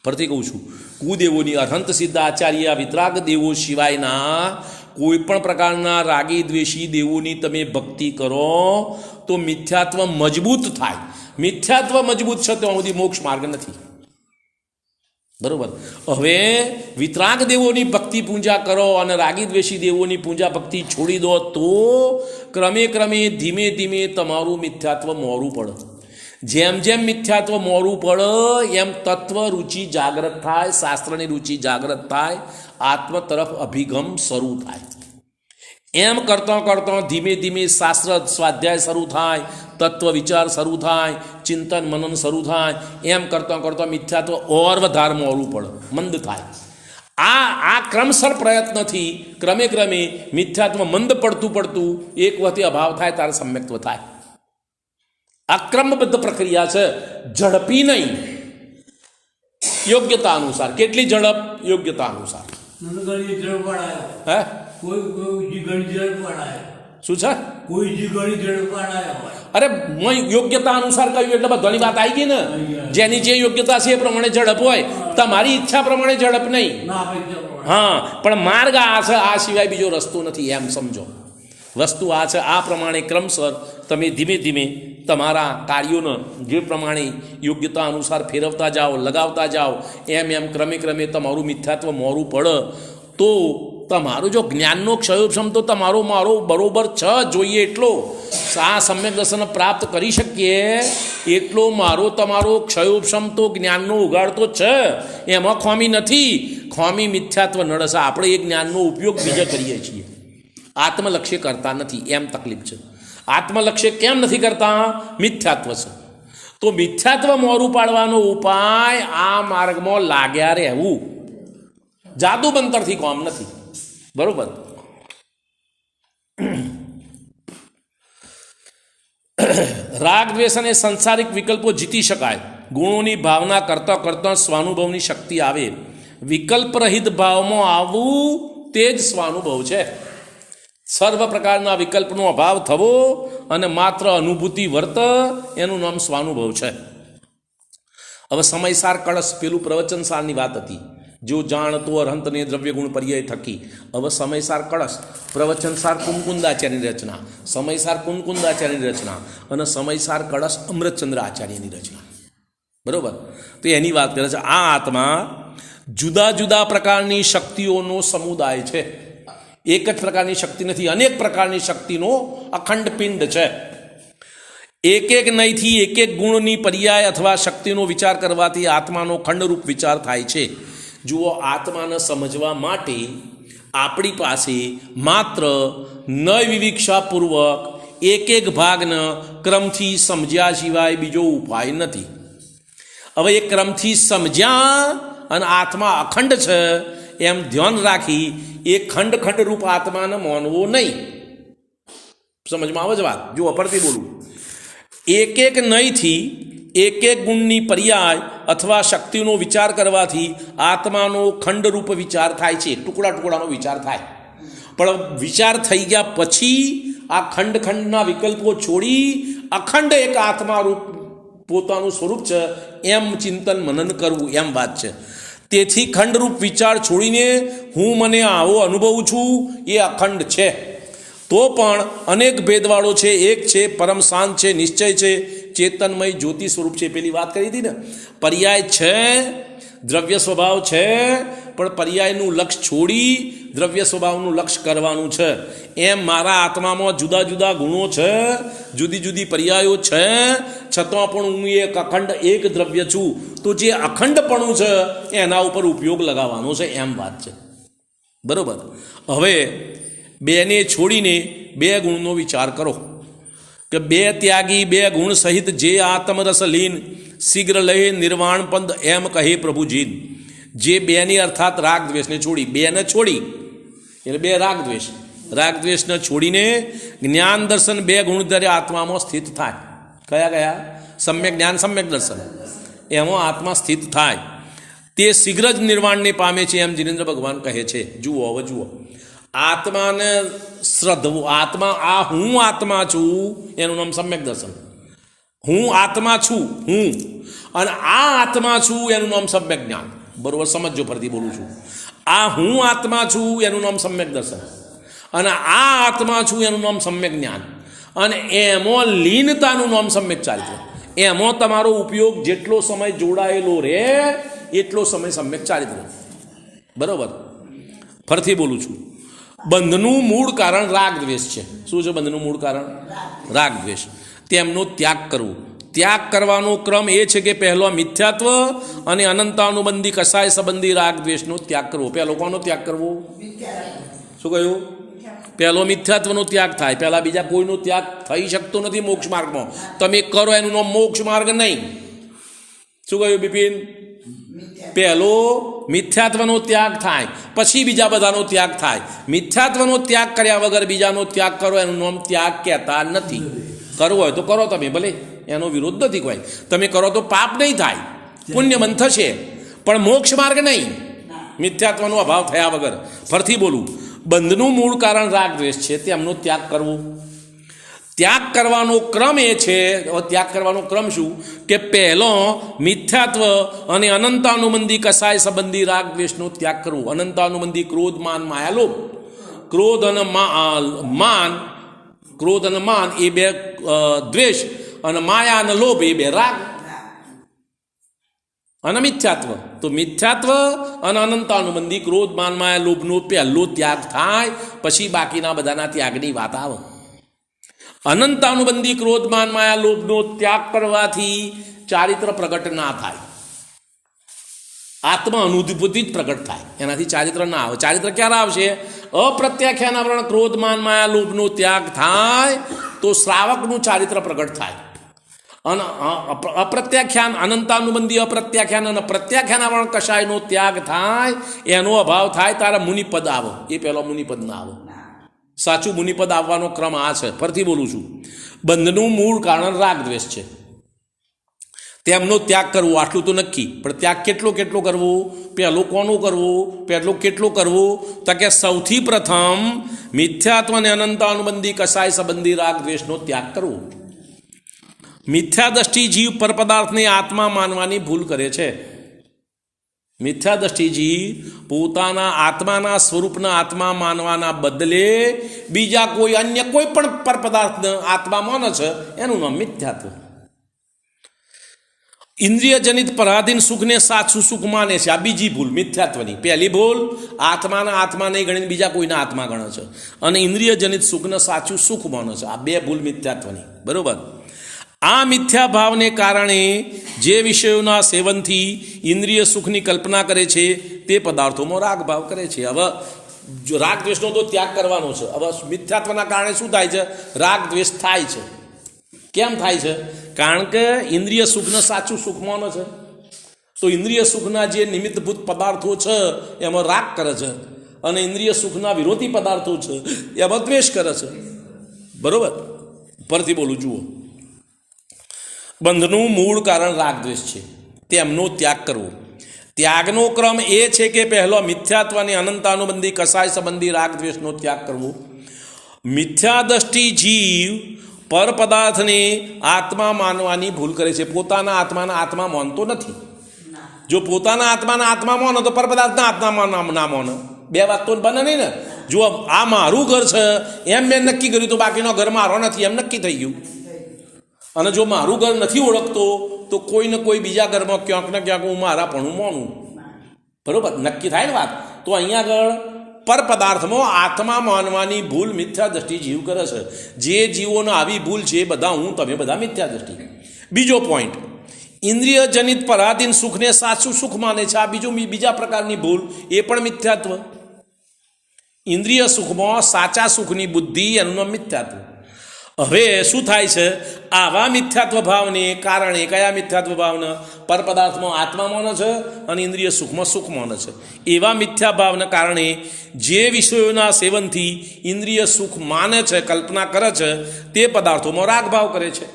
ફરતી કહું છું, કુદેવોની અરહંત સિદ્ધ આચાર્ય વિતરાગ દેવો સિવાયના કોઈ પણ પ્રકારના રાગી દ્વેષી દેવોની તમે ભક્તિ કરો તો મિથ્યાત્વ મજબૂત થાય. મિથ્યાત્વ મજબૂત છે ત્યાં સુધી મોક્ષ માર્ગ નથી. બરોબર. હવે વિતરાગ દેવોની ભક્તિ પૂજા કરો અને રાગી દ્વેષી દેવોની પૂજા ભક્તિ છોડી દો તો ક્રમે ક્રમે ધીમે ધીમે તમારું મિથ્યાત્વ મોરું પડે. જેમ જેમ મિથ્યાત્વ મોરું પડે એમ તત્વ રુચિ જાગ્રત થાય, શાસ્ત્રની રુચિ જાગ્રત થાય, આત્મ તરફ અભિગમ શરૂ થાય. એમ કરતાં કરતાં ધીમે ધીમે શાસ્ત્ર સ્વાધ્યાય શરૂ થાય, તત્વ વિચાર શરૂ થાય, ચિંતન મનન શરૂ થાય. એમ કરતાં કરતાં મિથ્યાત્વ ઓર વધારે મોરું પડે, મંદ થાય. આ ક્રમસર પ્રયત્નથી ક્રમે ક્રમે મિથ્યાત્વ મંદ પડતું પડતું એક વખતે અભાવ થાય ત્યારે સમ્યક્ત્વ થાય. આ ક્રમબદ્ધ પ્રક્રિયા છે, ઝડપી નહીં. યોગ્યતા અનુસાર. કેટલી ઝડપ? યોગ્યતા અનુસાર. હે શું છે? અરે યોગ્યતા અનુસાર કહ્યું એટલે બધાની વાત આવી ગઈ ને. જેની જે યોગ્યતા છે એ પ્રમાણે ઝડપ હોય. તમારી ઈચ્છા પ્રમાણે ઝડપ નહીં. હા, પણ માર્ગ આ છે, આ સિવાય બીજો રસ્તો નથી એમ સમજો. વસ્તુ આ છે, આ પ્રમાણે ક્રમસર તમે ધીમે ધીમે તમારા કાર્યોને જે પ્રમાણે યોગ્યતા અનુસાર ફેરવતા જાઓ, લગાવતા જાઓ, એમ એમ ક્રમે ક્રમે તમારું મિથ્યાત્વ મોરું પડે તો તમારું જો જ્ઞાનનો ક્ષયોક્ષમ તો તમારો મારો બરોબર છે જોઈએ એટલો આ સમ્યક દર્શન પ્રાપ્ત કરી શકીએ એટલો મારો તમારો ક્ષયોક્ષમ તો જ્ઞાનનો ઉગાડતો છે. એમાં ખોમી નથી. ખોમી મિથ્યાત્વ નડે છે. આપણે એ જ્ઞાનનો ઉપયોગ બીજે કરીએ છીએ, આત્મલક્ષ્ય કરતા નથી. એમ તકલીફ છે. આત્મલક્ષ્ય કેમ નથી કરતા? મિથ્યાત્વ છે. તો મિથ્યાત્વ મોરું પાડવાનો ઉપાય આ માર્ગમાં લાગ્યા રહેવું. જાદુ બંતરથી કામ નથી. બરોબર. રાગ દ્વેષ અને સંસારિક વિકલ્પો જીતી શકાય. ગુણોની ભાવના કરતાં કરતાં સ્વાનુભવની શક્તિ આવે. વિકલ્પ રહિત ભાવમાં આવવું તે જ સ્વાનુભવ છે. સર્વ પ્રકારના વિકલ્પનો અભાવ થવો અને માત્ર અનુભૂતિ વર્ત એનું નામ સ્વાનુભવ છે. હવે સમયસાર કળશ પેલું પ્રવચનસારની વાત હતી. જો જાણતો અરહંતને દ્રવ્ય ગુણ પર્યાય થકી. હવે સમયસાર કળશ પ્રવચનસાર કુમકુંદાચાર્યની રચના, સમયસાર કુમકુંદાચાર્યની રચના અને સમયસાર કળશ અમૃતચંદ્ર આચાર્યની રચના. બરોબર. તો એની વાત કરે છે. આ આત્મા જુદા જુદા પ્રકારની શક્તિઓનો સમુદાય છે. એક જ પ્રકારની શક્તિ નથી, અનેક પ્રકારની શક્તિનો અખંડ પિંડ છે. એક એક નયથી એક એક ગુણની પર્યાય અથવા શક્તિનો વિચાર કરવાથી આત્માનો ખંડરૂપ વિચાર થાય છે. જુઓ, આત્માને સમજવા માટે આપણી પાસે માત્ર નય વિવિક્ષાપૂર્વક એક એક ભાગને ક્રમથી સમજ્યા સિવાય બીજો ઉપાય નથી. હવે એ ક્રમથી સમજ્યા અને આત્મા અખંડ છે એમ ધ્યાન રાખી એ ખંડ ખંડ રૂપ આત્માને માનવો નહીં. સમજમાં આવે છે વાત? જો અપરથી બોલું. એક એક નયથી એક એક ગુણની પર્યાય અથવા શક્તિનો વિચાર કરવાથી આત્માનો ખંડરૂપ વિચાર થાય છે. ટુકડા ટુકડાનો વિચાર થાય. પણ વિચાર થઈ ગયા પછી આ ખંડ ખંડના વિકલ્પો છોડી અખંડ એક આત્મા રૂપ પોતાનું સ્વરૂપ છે એમ ચિંતન મનન કરવું, એમ વાત છે. તેથી ખંડરૂપ વિચાર છોડીને હું મને આવો અનુભવું છું એ અખંડ છે. તો પણ અનેક ભેદવાળો છે, એક છે, પરમ શાંત છે, નિશ્ચય છે, ચેતનમય જ્યોતિ સ્વરૂપ છે. પેલી વાત કરી હતી ને, પર્યાય છે, દ્રવ્ય સ્વભાવ છે, પણ પર્યાયનું લક્ષ્ય છોડી દ્રવ્ય સ્વભાવનું લક્ષ્ય કરવાનું છે. એમ મારા આત્મામાં જુદા જુદા ગુણો છે, જુદી જુદી પર્યાયો છે, છતાં પણ હું એક અખંડ એક દ્રવ્ય છું. તો જે અખંડપણું છે એના ઉપર ઉપયોગ લગાવવાનો છે, એમ વાત છે. બરોબર. હવે બેને છોડીને બે ગુણનો વિચાર કરો કે બે ત્યાગી બે ગુણ સહિત જે આત્મરસ લીન શીઘ્ર લહે નિર્વાણ પંદ એમ કહે પ્રભુજી. જે બેની અર્થાત રાગ દ્વેષને છોડી, બેને છોડી એટલે બે રાગ દ્વેષને છોડીને જ્ઞાન દર્શન બે ગુણ ધરે આત્મામાં સ્થિત થાય. કયા કયા? સમ્યક જ્ઞાન, સમ્યક દર્શન. એમાં આત્મા સ્થિત થાય તે શીઘ્ર જ નિર્વાણને પામે છે એમ જીનેન્દ્ર ભગવાન કહે છે. જુઓ, હવે જુઓ, આત્માને શ્રદ્ધવું, આત્મા, આ હું આત્મા છું એનું નામ સમ્યક દર્શન. હું આત્મા છું, હું, અને આ આત્મા છું એનું નામ સમ્યક જ્ઞાન. બરોબર સમજો, ફરીથી બોલું છું. આ હું આત્મા છું એનું નામ સમ્યક દર્શન, અને આ આત્મા છું એનું નામ સમ્યક જ્ઞાન, અને એમાં લીનતાનું નામ સમ્યક ચારિત્ર. એમાં તમારો ઉપયોગ જેટલો સમય જોડાયેલો રહે એટલો સમય સમ્યક ચારિત્ર. બરોબર, ફરીથી બોલું છું. બંધનું મૂળ કારણ રાગ દ્વેષ છે. શું છે બંધનું મૂળ કારણ? રાગ દ્વેષ. તેમનો ત્યાગ કરવો. ત્યાગ કરવાનો ક્રમ એ છે કે પહેલો મિથ્યાત્વ અને અનંતાનુબંધી કસાય સંબંધી રાગ દ્વેષનો ત્યાગ કરવો. પહેલો કોનો ત્યાગ કરવો? શું કહ્યું? પહેલો મિથ્યાત્વનો ત્યાગ થાય. પહેલાં બીજા કોઈનો ત્યાગ થઈ શકતો નથી મોક્ષ માર્ગમાં. તમે કરો એનું નામ મોક્ષ માર્ગ નહીં. શું કહ્યું બિપિન? પહેલો મિથ્યાત્વનો ત્યાગ થાય, પછી બીજા બધાનો ત્યાગ થાય. મિથ્યાત્વનો ત્યાગ કર્યા વગર બીજાનો ત્યાગ કરો એનું નામ ત્યાગ કહેતા નથી. કરવો હોય તો કરો તમે, ભલે, એનો વિરોધ નથી કોઈ. તમે કરો તો પાપ નહીં થાય, પુણ્યબંધ થશે, પણ મોક્ષ માર્ગ નહીં મિથ્યાત્વનો અભાવ થયા વગર. ફરીથી બોલું, બંધનું મૂળ કારણ રાગ દ્વેષ છે, તેમનો ત્યાગ કરવો. ત્યાગ કરવાનો ક્રમ એ છે, ત્યાગ કરવાનો ક્રમ શું કે પહેલો મિથ્યાત્વ અને અનંતાનુબંધી કસાય સંબંધી રાગ દ્વેષનો ત્યાગ કરવો. અનંતાનુબંધી ક્રોધ, માન, માયા, લોભ. ક્રોધ અને માન એ બે દ્વેષ, અને માયા અને લોભ એ બે રાગ. અને મિથ્યાત્વ, તો મિથ્યાત્વ અને અનંતાનુબંધી ક્રોધ, માન, માયા, લોભનો પહેલો ત્યાગ થાય, પછી બાકીના બધાના ત્યાગની વાત આવે. અનંતાનુબંધી ક્રોધ, માન, માયા, લોભનો ત્યાગ કરવાથી ચારિત્ર પ્રગટ ના થાય, આત્મા અનુભૂતિ જ પ્રગટ થાય, એનાથી ચારિત્ર ના આવે. ચારિત્ર ક્યારે આવશે? અપ્રત્યાખ્યાન આવરણ ક્રોધ, માન, માયા, લોભનો ત્યાગ થાય તો શ્રાવકનું ચારિત્ર પ્રગટ થાય. અને અપ્રત્યાખ્યાન, અનંતાનુબંધી અપ્રત્યાખ્યાન અને પ્રત્યાખ્યાન આવરણ કશાયનો ત્યાગ થાય, એનો અભાવ થાય, તારા મુનિપદ આવો. એ પહેલો મુનિપદ ના આવો. સાચું મુનિપદ આવવાનો ક્રમ આ છે. ફરીથી બોલું છું, બંધનું મૂળ કારણ રાગ દ્વેષ છે, તેમનો ત્યાગ કરવો. આટલું તો નક્કી, પણ ત્યાગ કેટલો કરવો? પહેલો કોનો કરવો? પહેલો કેટલો કરવો? તો કે સૌથી પ્રથમ મિથ્યાત્વ અને અનંતાનુબંધી કસાય સંબંધી રાગ દ્વેષનો ત્યાગ કરવો. મિથ્યા દ્રષ્ટિ જીવ પર પદાર્થને આત્મા માનવાની ભૂલ કરે છે. મિથ્યા દ્રષ્ટિ જીવ પોતાના આત્માના સ્વરૂપના આત્મા માનવાના બદલે બીજા કોઈ અન્ય કોઈ પણ પર પદાર્થને આત્મા માને છે, એનું નામ મિથ્યાત્વ. ઇન્દ્રિય જનિત પરાધીન સુખને સાચું સુખ માને છે. આ બીજી ભૂલ મિથ્યાત્વની. પહેલી ભૂલ, આત્માના આત્મા નહીં ગણીને બીજા કોઈના આત્મા ગણે છે, અને ઇન્દ્રિય જનિત સુખને સાચું સુખ માને છે. આ બે ભૂલ મિથ્યાત્વની. બરોબર. આ મિથ્યા ભાવને કારણે જે વિષયોના સેવનથી ઇન્દ્રિય સુખની કલ્પના કરે છે તે પદાર્થોમાં રાગ ભાવ કરે છે. હવે જો રાગ દ્વેષનો તો ત્યાગ કરવાનો છે. હવે મિથ્યાત્વના કારણે શું થાય છે? રાગ દ્વેષ થાય છે. કેમ થાય છે? કારણ કે ઇન્દ્રિય સુખને સાચું સુખ માને છે, તો ઇન્દ્રિય સુખના જે નિમિત્તભૂત પદાર્થો છે એમાં રાગ કરે છે, અને ઇન્દ્રિય સુખના વિરોધી પદાર્થો છે એમાં દ્વેષ કરે છે. બરોબર. પરથી બોલું, જુઓ, બંધનું મૂળ કારણ રાગ દ્વેષ છે, તેમનો ત્યાગ કરવો. ત્યાગનો ક્રમ એ છે કે પહેલો મિથ્યાત્વ અને અનંતાનુબંધી કસાય સંબંધી રાગ દ્વેષનો ત્યાગ કરવો. મિથ્યા દ્રષ્ટિ જીવ પર પદાર્થને આત્મા માનવાની ભૂલ કરે છે. પોતાના આત્માના આત્મા માનતો નથી. જો પોતાના આત્માના આત્મા માનો તો પર પદાર્થના આત્મામાં ના માનો. બે વાત તો બને નહીં ને. જો આ મારું ઘર છે એમ મેં નક્કી કર્યું તો બાકીનો ઘર મારો નથી એમ નક્કી થઈ ગયું. અને જો મારું ઘર નથી ઓળખતો તો કોઈને કોઈ બીજા ઘરમાં ક્યાંક ને ક્યાંક હું મારા પણ માનું. બરોબર, નક્કી થાય ને વાત. તો અહીંયા આગળ પર પદાર્થમાં આત્મા માનવાની ભૂલ મિથ્યા દ્રષ્ટિ જીવ કરે છે. જે જીવોને આવી ભૂલ છે બધા હું તમે બધા મિથ્યા દ્રષ્ટિ. બીજો પોઈન્ટ, ઇન્દ્રિય જનિત પરાધીન સુખને સાચું સુખ માને છે. આ બીજા પ્રકારની ભૂલ, એ પણ મિથ્યાત્વ. ઇન્દ્રિય સુખમાં સાચા સુખની બુદ્ધિ, એનું નામ મિથ્યાત્વ. હવે શું થાય છે? આવા મિથ્યાત્વ ભાવને કારણે, કયા મિથ્યાત્વ ભાવને? પર પદાર્થમાં આત્મા માને છે અને ઇન્દ્રિય સુખમાં સુખ માને છે. એવા મિથ્યા ભાવના કારણે જે વિષયોના સેવનથી ઇન્દ્રિય સુખ માને છે, કલ્પના કરે છે, તે પદાર્થોમાં રાગભાવ કરે છે,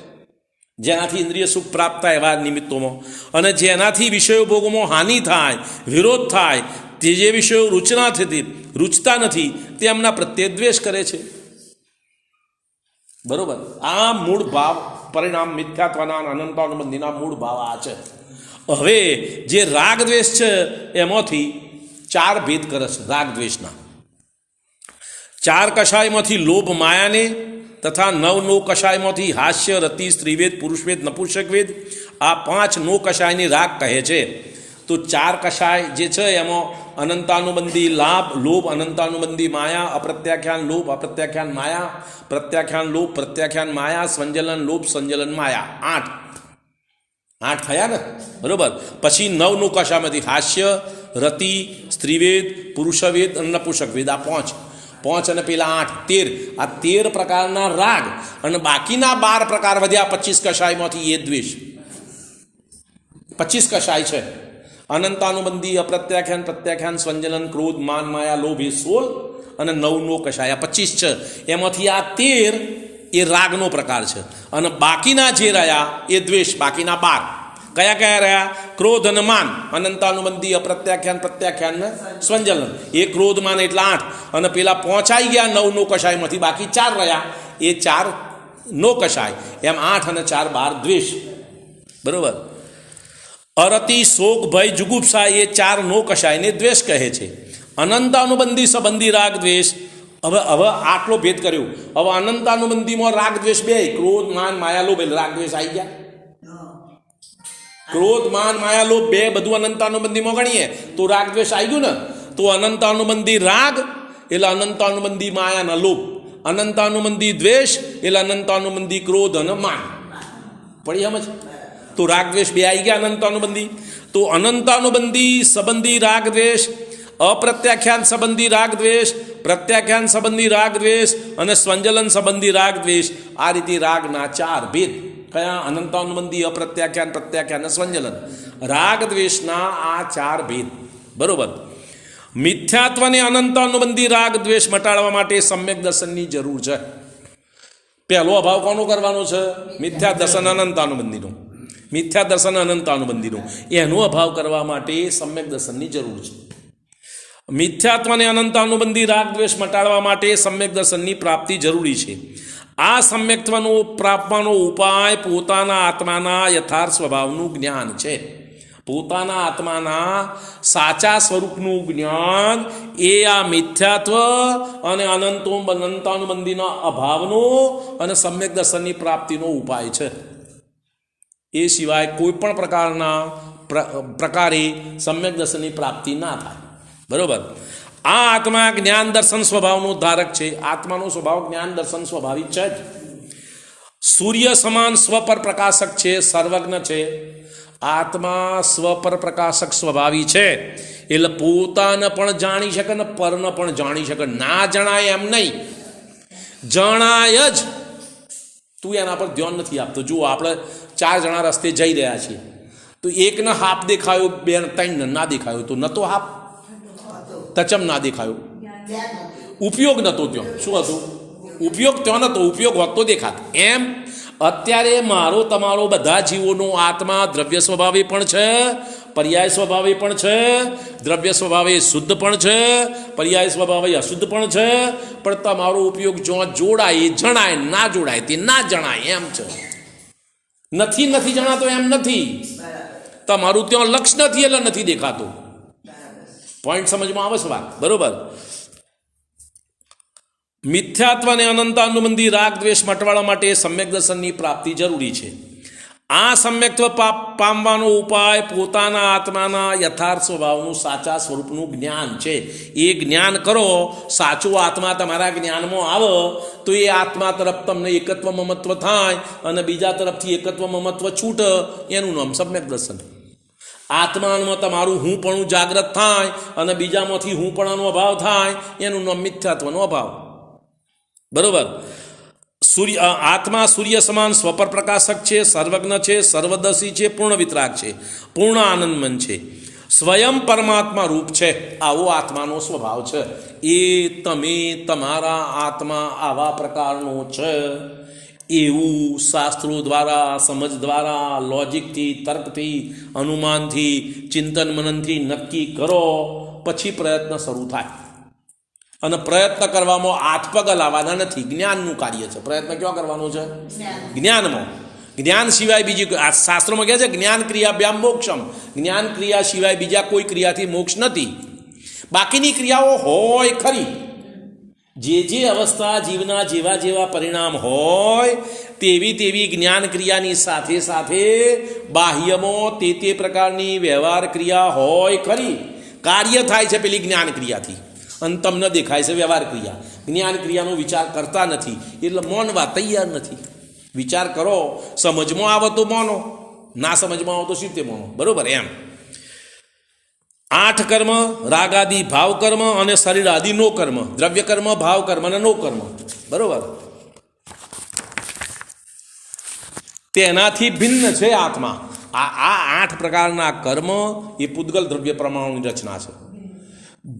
જેનાથી ઇન્દ્રિય સુખ પ્રાપ્ત થાય એવા નિમિત્તોમાં. અને જેનાથી વિષયો ભોગોમાં હાનિ થાય, વિરોધ થાય, તે જે વિષયો રૂચતા નથી તેમના પ્રત્યે દ્વેષ કરે છે. બરોબર. આ મૂળ ભાવ પરિણામ મિથ્યાત્વના અનંતાનુબંધીના મૂળ ભાવ આ છે. હવે જે રાગ દ્વેષ છે એમાંથી 4 ભેદ કરે છે. રાગ દ્વેષના 4 કષાયમાંથી લોભ માયાને તથા 9 નો કષાયમાંથી હાસ્ય, રતિ, સ્ત્રીવેદ, પુરુષવેદ, નપુંસકવેદ, આ 5 નો કષાયની રાગ કહે છે. તો 4 કષાય જે છે એમાં અનંતાનુબંધી લોભ, અનંતાનુબંધી માયા, અપ્રત્યાખ્યાન લોભ, અપ્રત્યાખ્યાન માયા, પ્રત્યાખ્યાન લોભ, પ્રત્યાખ્યાન માયા, સંજલન લોભ, સંજલન માયા, 8 થયા ને. બરોબર. પછી 9 નો કષાયમાંથી હાસ્ય, રતિ, સ્ત્રીવેદ, પુરુષવેદ અને નપુંસકવેદ, આ 5 અને પેલા 8, 13. આ 13 પ્રકારના રાગ અને બાકીના 12 પ્રકાર વધ્યા 25 કષાયમાંથી એ દ્વેષ. 25 કષાય છે. અનંતાનુબંધી, અપ્રત્યાખ્યાન, પ્રત્યાખ્યાન, સંજલન, ક્રોધ, માન, માયા, લોભ એ 16 અને 9 નો કષાય 25 છે. એમાંથી આ 13 એ રાગનો પ્રકાર છે અને બાકીના જે રહ્યા એ દ્વેષ. બાકીના 12 કયા રહ્યા? ક્રોધ અને માન, અનંતાનુબંધી, અપ્રત્યાખ્યાન, પ્રત્યાખ્યાન ને સંજલન. એ ક્રોધ માન એટલે 8 અને પેલા પહોંચાઈ ગયા 9 નો કષાયમાંથી બાકી 4 રહ્યા, એ 4 નો કષાય. એમ 8 અને 4 12 દ્વેષ. બરોબર. અરતિ, શોક, ભય, જુગુપ્સા એ 4 નો કષાયને દ્વેષ કહે છે. અનંતાનુબંધી સંબંધી રાગ દ્વેષ. હવે આટલો ભેદ કર્યો. હવે અનંતાનુબંધીમાં રાગ દ્વેષ 2, ક્રોધ, માન, માયા, લોભ, રાગ દ્વેષ આવી ગયા. ક્રોધ, માન, માયા, લોભ 2 બધું અનંતાનુબંધીમાં ગણીએ તો રાગ દ્વેષ આવી ગયું ને. તો અનંતાનુબંધી રાગ એટલે અનંતાનુબંધી માયા અને લોભ, અનંતાનુબંધી દ્વેષ એટલે અનંતાનુબંધી ક્રોધ અને માન. પડી સમજ? તો રાગ દ્વેષ 2 આવી ગયા અનંતાનુબંધી. તો અનંતાનુબંધી સંબંધી રાગ દ્વેષ, અપ્રત્યાખ્યાન સંબંધી રાગ દ્વેષ, પ્રત્યાખ્યાન સંબંધી રાગ દ્વેષ અને સંજલન સંબંધી રાગ દ્વેષ. આ રીતે રાગના 4 ભેદ. કયા? અનંતાનુબંધી, અપ્રત્યાખ્યાન, પ્રત્યાખ્યાન અને સંજલન. રાગ દ્વેષના આ 4 ભેદ. બરોબર. મિથ્યાત્વને અનંતાનુબંધી રાગ દ્વેષ મટાડવા માટે સમ્યક દર્શનની જરૂર છે. પહેલો અભાવ કોનો કરવાનો છે? મિથ્યા દર્શન અનંતાનુબંધીનો. મિથ્યા દર્શન અનંતાનુબંધીનો એનો અભાવ કરવા માટે સમ્યક દર્શનની જરૂર છે. મિથ્યાત્વને અનંતાનુબંધી રાગ દ્વેષ મટાડવા માટે સમ્યક દર્શનની પ્રાપ્તિ જરૂરી છે. આ સમ્યક્ત્વનો પ્રાપવાનો ઉપાય પોતાના આત્માના યથાર્થ સ્વભાવનું જ્ઞાન છે. પોતાના આત્માના સાચા સ્વરૂપનું જ્ઞાન એ આ મિથ્યાત્વ અને અનંતાનુબંધીના અભાવનો અને સમ્યક દર્શનની પ્રાપ્તિનો ઉપાય છે. એ સિવાય કોઈ પણ પ્રકારે સમ્યક દર્શનની પ્રાપ્તિ ના થાય. બરોબર. આ આત્મા જ્ઞાન દર્શન સ્વભાવનો ધારક છે. આત્માનો સ્વભાવ જ્ઞાન દર્શન સ્વભાવિક છે જ. સૂર્ય સમાન સ્વ પર પ્રકાશક છે, સર્વજ્ઞ છે. આત્મા સ્વ પર પ્રકાશક સ્વભાવી છે એટલે પોતાને પણ જાણી શકે ને પરને પણ જાણી શકે. ના જણાય એમ નહીં, જણાય જ. તું એના પર ધ્યાન નથી આપતો. જુઓ, આપણે 4 જણા રસ્તે જઈ રહ્યા છીએ તો એકને હાફ દેખાયો, 2 3 ના દેખાયો. તો નતો હાફ, તચમ ના દેખાયો. ઉપયોગ નતો ત્યાં. શું હતું? ઉપયોગ ત્યાં નતો. ઉપયોગ હોત તો દેખાત. એમ અત્યારે મારો તમારો બધા જીવોનો આત્મા દ્રવ્ય સ્વભાવે પણ છે, પર્યાય સ્વભાવે પણ છે. દ્રવ્ય સ્વભાવે શુદ્ધ પણ છે, પર્યાય સ્વભાવે અશુદ્ધ પણ છે. પણ તમારો ઉપયોગ જો જોડાય એ જણાય, ના જોડાય તે ના જણાય એમ છે. નથી જણાતો એમ નથી. તમારું ત્યાં લક્ષ નથી એટલે નથી દેખાતું. પોઈન્ટ સમજમાં આવે છે વાત? બરોબર. મિથ્યાત્વ અને અનંતાનુબંધી રાગ દ્વેષ મટવાળવા માટે સમ્યક દર્શનની પ્રાપ્તિ જરૂરી છે. આ સમ્યક્ત્વ પામવાનો ઉપાય પોતાના આત્માના યથાર્થ સ્વભાવનું સાચા સ્વરૂપનું જ્ઞાન છે. એ જ્ઞાન કરો, સાચો આત્મા તમારા જ્ઞાનમાં આવે તો એ આત્મા તરફ તમને એકત્વ મમત્વ થાય અને બીજા તરફથી એકત્વ મમત્વ છૂટે. એનું નામ સમ્યક દર્શન. આત્મામાં તમારું હું પણ જાગ્રત થાય અને બીજામાંથી હું પણનો અભાવ થાય. એનું નામ મિથ્યાત્વનો અભાવ. બરોબર. આત્મા સૂર્ય સમાન સ્વપર પ્રકાશક છે, સર્વજ્ઞ છે, સર્વદર્શી છે, પૂર્ણ વિતરાગ છે, પૂર્ણ આનંદમન છે, સ્વયં પરમાત્મા રૂપ છે. આવો આત્માનો સ્વભાવ છે. એ તમે તમારા આત્મા આવા પ્રકારનો છે એવું શાસ્ત્રો દ્વારા, સમજ દ્વારા, લોજિકથી, તર્કથી, અનુમાનથી, ચિંતન મનનથી નક્કી કરો, પછી પ્રયત્ન શરૂ થાય. અને પ્રયત્ન કરવામાં હાથ પગ લાવવાના નથી, જ્ઞાનનું કાર્ય છે. પ્રયત્ન ક્યાં કરવાનો છે? જ્ઞાનમાં. જ્ઞાન સિવાય બીજી શાસ્ત્રોમાં કહે છે જ્ઞાન ક્રિયાભ્યામ મોક્ષમ. જ્ઞાન ક્રિયા સિવાય બીજા કોઈ ક્રિયાથી મોક્ષ નથી. બાકીની ક્રિયાઓ હોય ખરી, જે અવસ્થા જીવના જેવા જેવા પરિણામ હોય તેવી જ્ઞાન ક્રિયાની સાથે સાથે બાહ્યમાં તે પ્રકારની વ્યવહાર ક્રિયા હોય ખરી. કાર્ય થાય છે પેલી જ્ઞાન ક્રિયાથી, અને તમને દેખાય છે વ્યવહાર ક્રિયા. જ્ઞાન ક્રિયાનો વિચાર કરતા નથી એટલે માનવા તૈયાર નથી. વિચાર કરો, સમજમાં આવે તો માનો, ના સમજમાં આવે તો સીધે માનો. બરોબર? એમ 8 કર્મ, રાગાદિ ભાવ કર્મ અને શરીર આદિ નો કર્મ, દ્રવ્ય કર્મ, ભાવ કર્મ અને નો કર્મ. બરોબર? તેનાથી ભિન્ન છે આત્મા. આ 8 પ્રકારના કર્મ એ પૂદગલ દ્રવ્ય પ્રમાણોની રચના છે.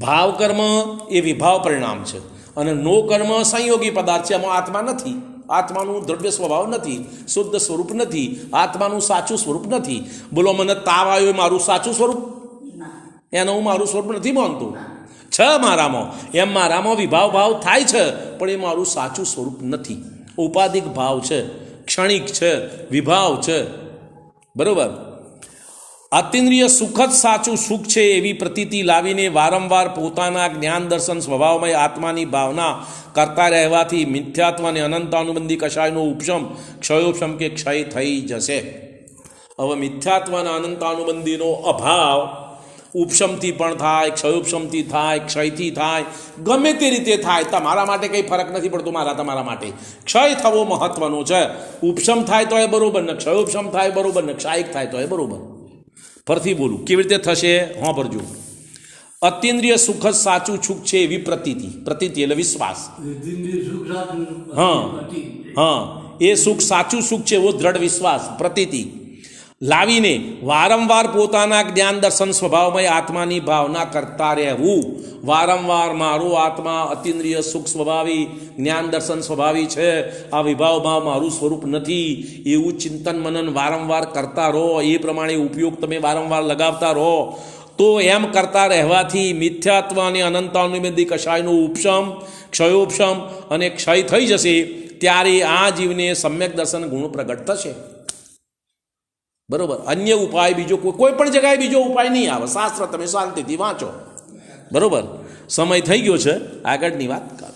ભાવ કર્મ એ વિભાવ પરિણામ છે, અને નો કર્મ સંયોગી પદાર્થ છે. એમાં આત્મા નથી. આત્માનું દ્રવ્ય સ્વભાવ નથી, શુદ્ધ સ્વરૂપ નથી, આત્માનું સાચું સ્વરૂપ નથી. બોલો, મને તાવ આવ્યો એ મારું સાચું સ્વરૂપ? એનો હું મારું સ્વરૂપ નથી માનતો. છે મારામાં, એમ મારામાં વિભાવ ભાવ થાય છે, પણ એ મારું સાચું સ્વરૂપ નથી. ઉપાધિક ભાવ છે, ક્ષણિક છે, વિભાવ છે. બરોબર? અતિન્દ્રિય સુખ જ સાચું સુખ છે એવી પ્રતીતિ લાવીને વારંવાર પોતાના જ્ઞાન દર્શન સ્વભાવમય આત્માની ભાવના કરતા રહેવાથી મિથ્યાત્વ અને અનંતાનુબંધી કશાયનો ઉપશમ, ક્ષયોપશમ કે ક્ષય થઈ જશે. હવે મિથ્યાત્વ અને અનંતાનુબંધીનો અભાવ ઉપશમથી પણ થાય, ક્ષયોપશમથી થાય, ક્ષયથી થાય, ગમે તે રીતે થાય. તમારા માટે કંઈ ફરક નથી પડતો, તમારા માટે ક્ષય થવો મહત્વનો છે. ઉપશમ થાય તો એ બરોબર ને, ક્ષયોપશમ થાય બરોબર ને, ક્ષાયિક થાય તો એ બરોબર. ફરથી બોલું, કેવી રીતે થશે? હા ભરજો. અતિન્દ્રિય સુખ જ સાચું સુખ છે એવી પ્રતીતિ એટલે વિશ્વાસ. હા, એ સુખ સાચું સુખ છે એવો દ્રઢ વિશ્વાસ, પ્રતીતિ લાવીને વારંવાર પોતાના જ્ઞાન દર્શન સ્વભાવમય આત્માની ભાવના કરતા રહેવું. વારંવાર મારો આત્મા અતિન્દ્રિય સુખ સ્વભાવી, જ્ઞાન દર્શન સ્વભાવી છે, આ વિભાવ ભાવ મારું સ્વરૂપ નથી, એવું ચિંતન મનન વારંવાર કરતા રહો. એ પ્રમાણે ઉપયોગ તમે વારંવાર લગાવતા રહો. તો એમ કરતા રહેવાથી મિથ્યાત્વ અને અનંતાનુબંધી કશાયનો ઉપશમ, ક્ષયોપશમ અને ક્ષય થઈ જશે. ત્યારે આ જીવને સમ્યક દર્શન ગુણ પ્રગટ થશે. બરોબર? અન્ય ઉપાય બીજો કોઈ પણ જગ્યાએ બીજો ઉપાય નહીં આવે. શાસ્ત્ર તમે શાંતિથી વાંચો. બરોબર? સમય થઈ ગયો છે, આગળની વાત કરો.